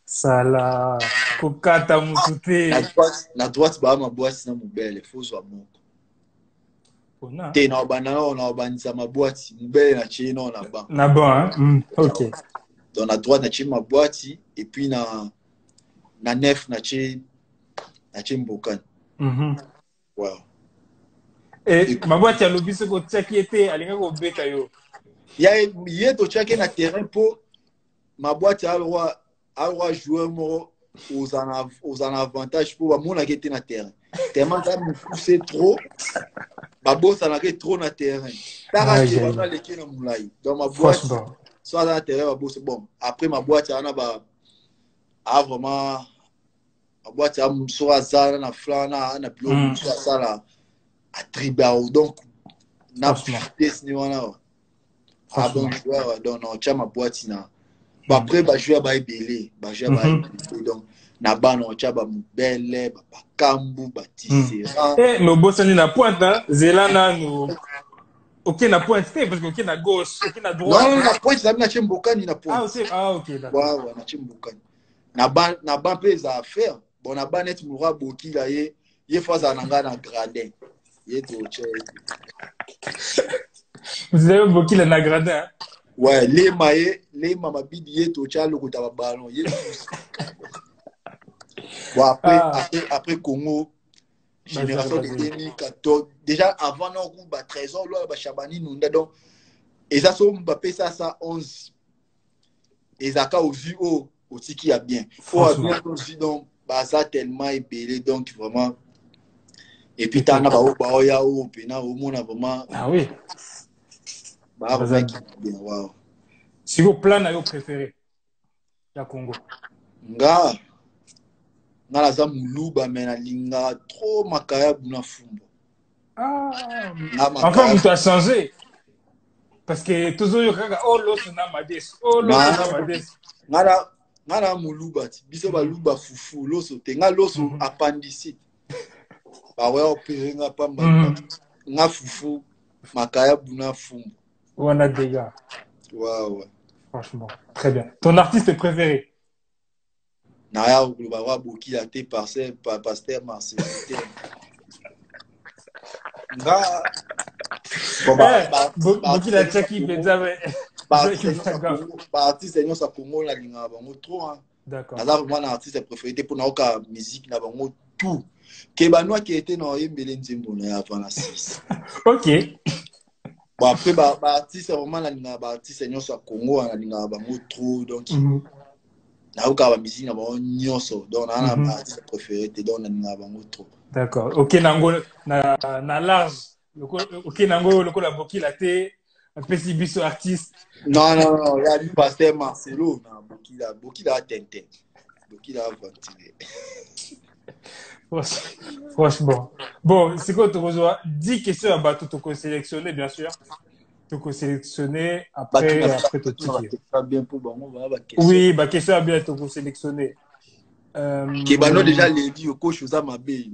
sala kokata musute na droite ba mabwati na mobele fozwa moko ona te na banana na banza mabwati mobele na na bon hein ok donc na droite na mabwati et puis na nef na Mbokani wow et mabwati ya lobiso ko tsaki ete alinga ko beta yo ye to tsaki na terrain po mabwati alwa joueur moko aux en avantage pour mona qui était na terrain tellement ça me poussait trop babosa na trop na terrain tara ke bana leki na mulai donc mabwati soit na terrain babosa bon après mabwati ana vraiment mabwati a muso azana na flana na bilo muso asala a tribal donc na vitesse ni wana bon joueur donc on tient mabwati na après ba joueur ba ebele donc na bana on tient ba mobele ba kambu ba tisera mais bosani na pointe hein zelana no ok na pointe parce que ok na gauche ok na droite non na pointe ça na Mbokani na pointe ok d'accord ouais na Mbokani na ban pe za affaire bon na ban net moura boki la ye faza nanga na gradin ye to vous avez boki la gradin ouais les mabidi ye to cha lokota ba ballon ye bon après Congo génération de 2014 déjà avant non ba trésor là ba Chabani nunda donc et ça so Mbappé ça 11 et Zaka au vu au tiki a bien a bien aussi donc baza tellement ébélé donc vraiment et puis t'as na ba oya o pena au mona vraiment ah oui ba vraiment bien wow si vous plan na yo préféré ya Congo nga la za muluba mena linga trop makaya buna fumbo enfin on t'a changé parce que toujours yo kaka l'autre na mades l'autre na mades ngala muluba ti biso baluba fufu loso te nga loso appendicite ba we opéré nga pamba nga fufu makaya buna fumbo wana dégâts ouais franchement très bien ton artiste préféré na ya ba wa boki la te pasteur Marcel nga boki la chaki benzabe artiste nyonso sa Congo la linga bango trop hein d'accord naza vraiment artiste préféré pour na oka musique na bango tout ke banwa qui était na yembele nzembo na avant la 6 ok bon après ba artiste vraiment la linga ba artiste nyonso sa Congo na linga bango trop donc na oka ba musique na bango nyonso donc na artiste préféré te donc na linga bango trop d'accord ok nango na large Ok, nango, le la boki la té, un petit biso artiste. Non, non, non, il y a du pasteur Marcelo, non, beaucoup là, Tintin, beaucoup là, ventilé. Franchement. Bon, c'est quoi, tu reçois 10 questions à bateau, tu sélectionné, bien sûr. Tu sélectionné après ton ticket. Bien pour bon, on va avoir question. Oui, bah, question à bien, tu sélectionné. Qui bah, non, déjà, les dit au coach, aux âmes à bé.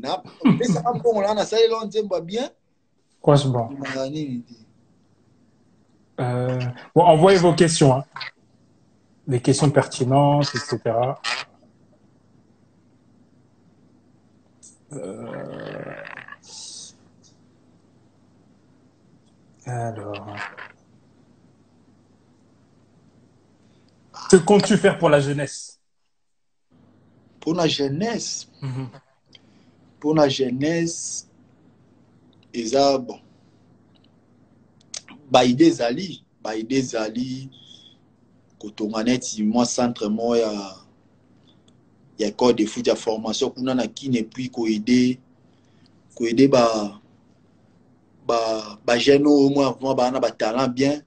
Mais ça, bon, là, on a ça, on dit, bien. Franchement. Bon, envoyez vos questions, hein. Les questions pertinentes, etc. Alors, que comptes-tu faire pour la jeunesse? Pour la jeunesse, Mhm. pour la jeunesse, et ça, bon, bah, idée Zali, quand on a net, moi, centre, moi, il y a encore des foot, il y a formation, qu'on a qui n'est plus qu'au aider, bah, jeune au moins, bah, on a talent bien,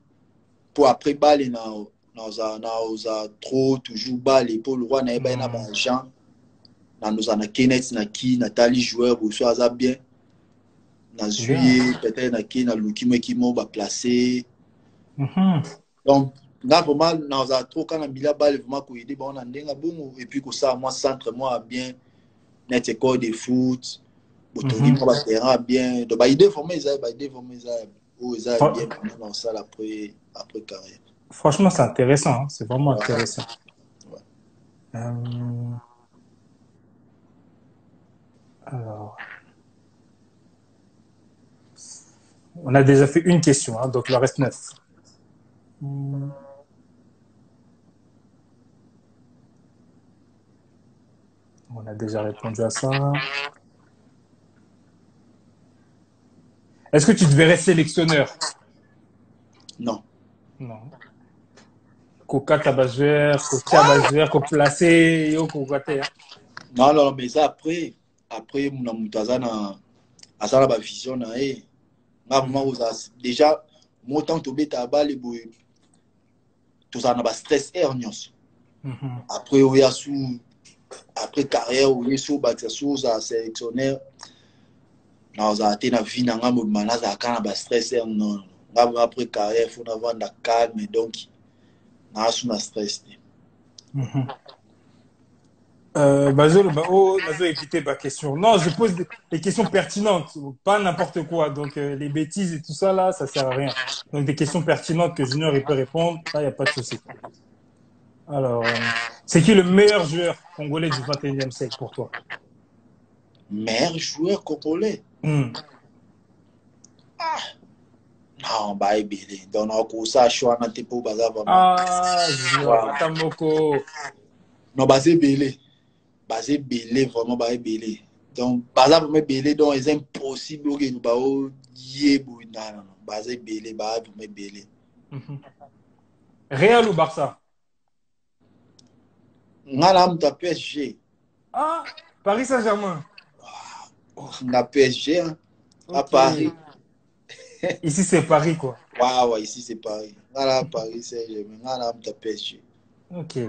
pour après, bah, les trop, toujours, bah, les pour le roi, n'a pas d'argent, nous en a Kenneth, na qui, Nathalie, joueur, pour soi, ça bien. Na juillet, peut-être na qui, na Luki, qui m'a placé. Donc, là, vraiment, nous avons trop, quand on a mis la balle, vraiment, qu'on aide, on a un bon, et puis, que ça, moi, centre, moi, bien, net école de foot, botori, moi, terrain, bien. Donc, bah, idée, vraiment, ils ont bien, dans ça, après carrière. Franchement, c'est intéressant, hein. C'est vraiment intéressant. Ouais. Alors, on a déjà fait une question, hein, donc il en reste 9. On a déjà répondu à ça. Est-ce que tu te verrais sélectionneur? Non. Non. Coca tabageur, coach tabageur, qu'on placé, yo coca. Non, non, mais ça, après, mon amour, à ça, la vision, déjà, moi, tant que tu as balle, tout ça, on a stress hernios. Après, on a sous, après carrière, on est sous, sous, sélectionnaire, on a été dans la vie, on a stress hernios. Après carrière, il faut avoir de calme, donc, on a sous, stress. Bazol, Nazo éviter ma question. Non, je pose des questions pertinentes, pas n'importe quoi. Donc, les bêtises et tout ça, là, ça sert à rien. Donc, des questions pertinentes que Junior, il peut répondre, là, il n'y a pas de souci. Alors, c'est qui le meilleur joueur congolais du 21e siècle pour toi? Meilleur joueur congolais? Non, bah, il donc, on a ça, choix, on a été pour bazar, Ah, Junior, Atamoko. Non, basé belé. Basé belé, vraiment, basé belé. Donc, bazar, vraiment belé, donc, c'est impossible que nous, bah, non, non, basé belé, bah, vraiment belé. Real ou Barça? Ngalam, ta PSG. Ah, Paris Saint-Germain. La PSG, hein, à Ok. Paris. Ici, c'est Paris, quoi. Waouh, ici, c'est Paris. Ngalam, Paris, Saint-Germain. Ngalam, ta PSG. Ok.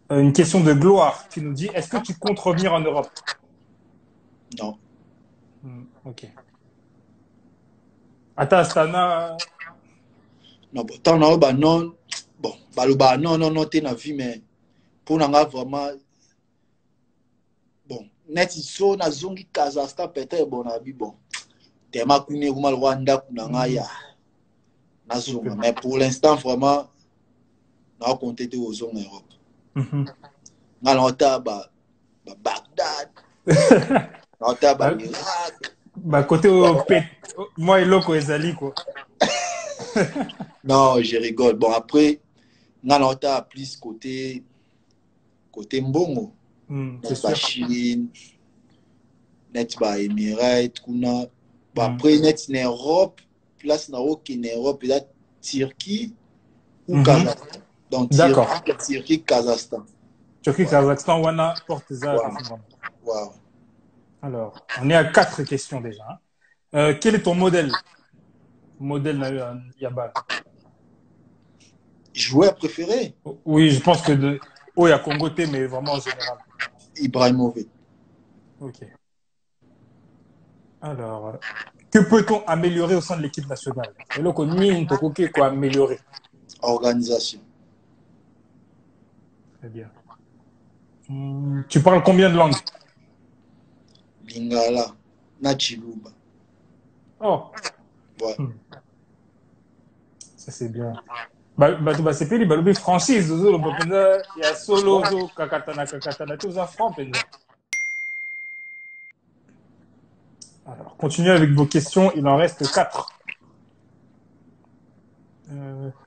Une question de gloire. Tu nous dis, est-ce que tu comptes revenir en Europe? Non. Ok. Ata Astana. Non, bon, tant non, bah, non. Bon, bah, non, non, non, t'es dans la vie, mais pour nous, vraiment, bon, net, ils sont dans Zongi, Kazakhstan, peut-être, bon, bon. Tellement qu'on est au Rwanda, qu'on a ya. Mais pour l'instant, vraiment, on a compté aux zones Europe. On a Bagdad, on a l'Irak. Bah, côté moi et Loco Ezali, quoi. Non, je rigole. Bon, après, on a plus côté Mbongo. C'est sûr. Chine, net ba Émirats, kuna. Bon, après, net en Europe, place na aucune Europe, là, Turquie ou Kazakhstan. Donc, Turquie, Kazakhstan. Turquie, Kazakhstan, Wana, Porte ça. Wow. Alors, on est à 4 questions déjà. Quel est ton modèle? Modèle na Yabal. Joueur préféré? Oui, je pense que oh, il y a Congoté, mais vraiment en général. Ibrahimovic. Ok. Alors, que peut-on améliorer au sein de l'équipe nationale? Et là, on y quoi améliorer. Organisation. Très bien. Tu parles combien de langues? Lingala. Na Chiluba. Oh, Ouais. ça c'est bien. C'est pili balobi franchise ozo il y a solo Ouais. zo kakatana tout ça franc penza. Alors, continuez avec vos questions, il en reste 4.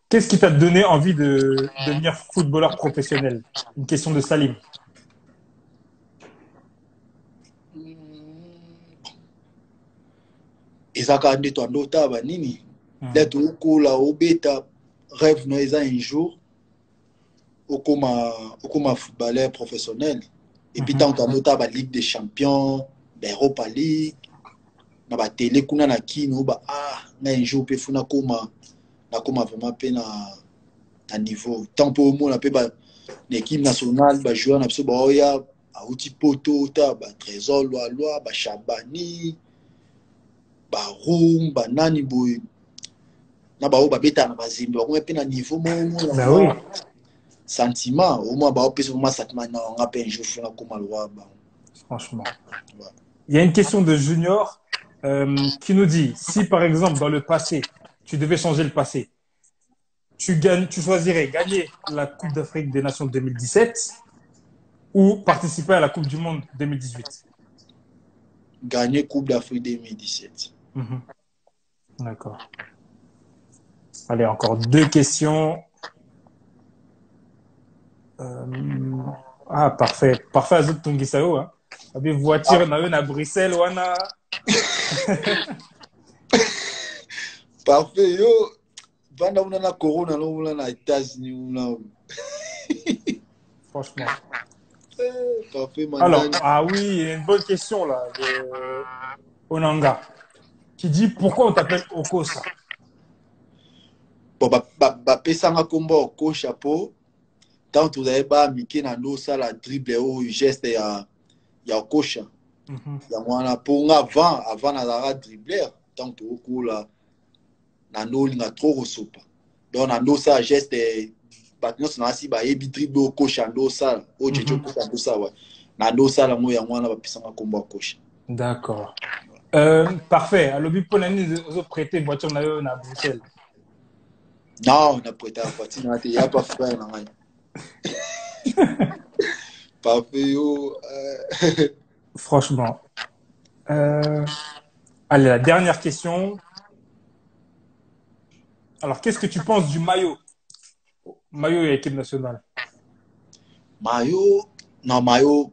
Qu'est-ce qui t'a donné envie de devenir footballeur professionnel? Une question de Salim. Ezaka nde to ndota ba nini? Hmm. D'être okola obeta rêve no eza un jour okoma footballeur professionnel. Et puis tant que ndota ba Ligue des Champions, ba Europa League, na ba télé kuna na kino ba na un jour pe funa koma na koma vraiment pe na niveau. Tant pour moi na pe ba l'équipe nationale ba joueur na biso ba oya auti poto ta ba Trésor Loa ba Chabani ba Roum ba nani boy na ba o ba beta na ba Zimba ko pe na niveau mo Bah oui, sentiment au moins ba o pe vraiment sentiment na on a pe un jour funa koma Loa ba. franchement. Ouais. Il y a une question de Junior qui nous dit, si par exemple dans le passé, tu devais changer le passé, tu choisirais gagner la Coupe d'Afrique des Nations 2017 ou participer à la Coupe du Monde 2018. Gagner Coupe d'Afrique 2017. Mhm. D'accord. Allez, encore 2 questions. Parfait. Parfait, Azot Tungisao. Hein. Abi voiture na yo na Bruxelles wana. Parfait yo banda una na corona no una na États-Unis una. Franchement. Parfait Alors, mandani. oui, il y a une bonne question là de Onanga qui dit pourquoi on t'appelle Okosa? Bon ba pesanga kombo ko chapeau. Tant tu avais ba miki na ndo sala dribble o geste ya okosha. Ya mwana ponga avant na la dribbler tant tu okula na ndo linga trop resopa. Donc na ndo sa geste batno na si ba yebi dribble okosha ndo sala o jejo ko ndo sala. Na ndo sala mo ya mwana ba pesanga kombo okosha. D'accord. Parfait. Alors, pour l'année, vous prêtez voiture na Bruxelles. Non, on a prêté à partir il n'y a pas frère. Parfait. Franchement. Allez, la dernière question. Alors, qu'est-ce que tu penses du maillot? Maillot et équipe nationale. Maillot, non, maillot,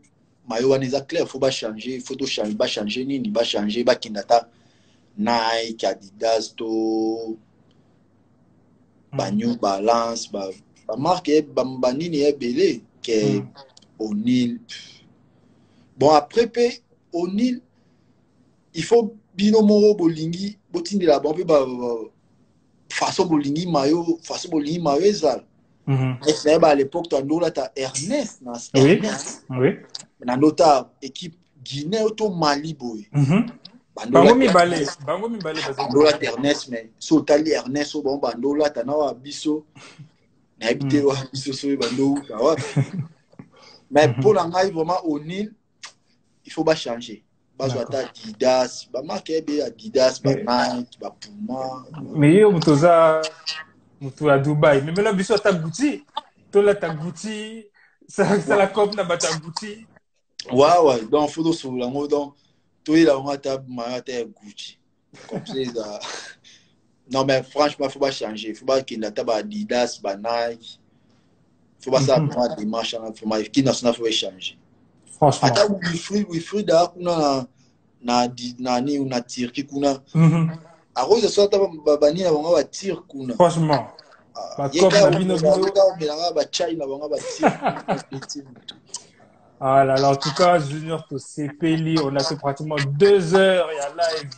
on est clair, il faut pas changer, il faut tout changer, pas changer, ni pas changer, pas Kindata, Nike, Adidas, to, New Balance, ba marque, ba nini est belé, que O'Neal. Bon, après, O'Neal, il faut binomoro bolingi, botindi la bombe, façon bolingi maillot, ezal. À l'époque, tu as Ernest. Oui, oui. Nota équipe Guinée auto Mali boy. Bangomi balé. Bandola Ernest mais sotali Ernest bon bandola tanawa biso na habité wa biso so bando wa. Mais pour l'angai vraiment au Nil, il faut pas changer. Bazo ata Adidas, ba marque be Adidas, ba Nike, ba Puma. Mais yo mutoza mutu à Dubaï. Mais là biso ta Gucci. Tola ta Gucci. Ça la cop na bata Gucci. Ouais, donc faut sur la mode donc toi il a on ta marata Gucci. Comme ça. Non mais franchement faut pas changer, faut pas qu'il n'a pas Adidas, ba Nike. Faut pas ça prendre des marches faut pas qui national faut changer. Franchement. Attends oui da kuna na ni una Turquie kuna. À cause de ça ta bani na bonga ba tir kuna. Franchement. Ba cop na bino ba China bonga ba tir. Ah là là, en tout cas, Junior to CPLI, on a fait pratiquement 2 heures, il y a live.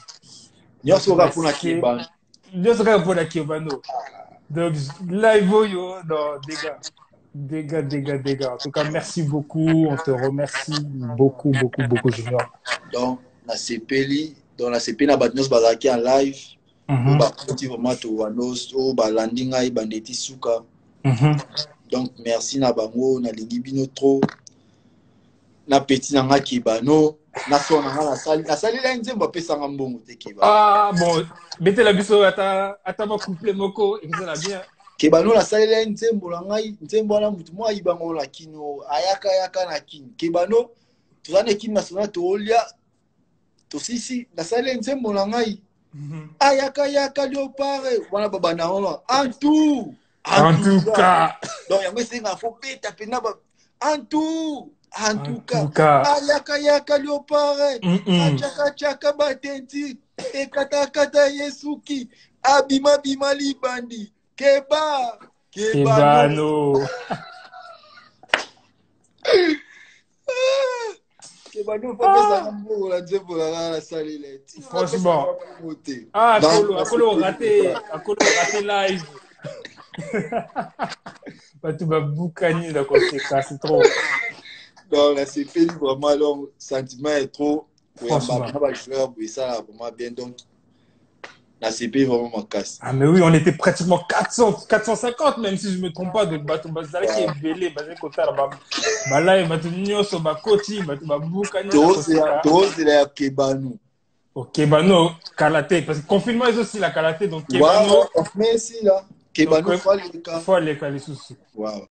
nyonso kaka mpona Kebano. Nyonso kaka mpona Kebano. Donc, live, yo, non, dégâts. En tout cas, merci beaucoup. On te remercie beaucoup, Junior. Donc, na sepeli, dans la CP, na batnos bazaki en live. Bakoti vraiment to wanos, balandi ngai bandeti suka. Donc, merci na bango, na lingi bino trop. Na petit na nga Kebano. Na sona nga na sali la nzembo apesa nga mbongo te Kebano. Ah, bon, bete la biso ata ma couple moko, et ça la bien. Kebano la sali la nzembo la ngai, nzembo na mutu mo ayibango la kino, ayaka na kino. Kebano, tuzane kino national to olia. To sisi, la sali la nzembo la ngai. Ayaka leopare, wana baba na ono. En tout cas. Donc yango senga fo beta pena ba. En tout cas, ayaka leopare, chaka batenti, ekata yesuki, abima libandi, Kebano. Kebano la salle. Franchement. Ah, Akolo raté live. Tu vas boucaner la conséquence, c'est trop. Donc là, c'est fait vraiment, le sentiment est trop. Franchement. Ça là, vraiment bien. Donc, la CP vraiment ma casse. Ah, mais oui, on était pratiquement 450, même si je ne me trompe pas, de Bato Bazala qui est belé, basé côté là-bas. Là, il m'a tenu sur ma côté, il m'a boucané. Tous, c'est la Kebano. Ok, Kebano, Kalaté. Parce que confinement, ils ont aussi la Kalaté. Donc, Kebano. Mais si là, Kebano, faut aller les soucis. Wow.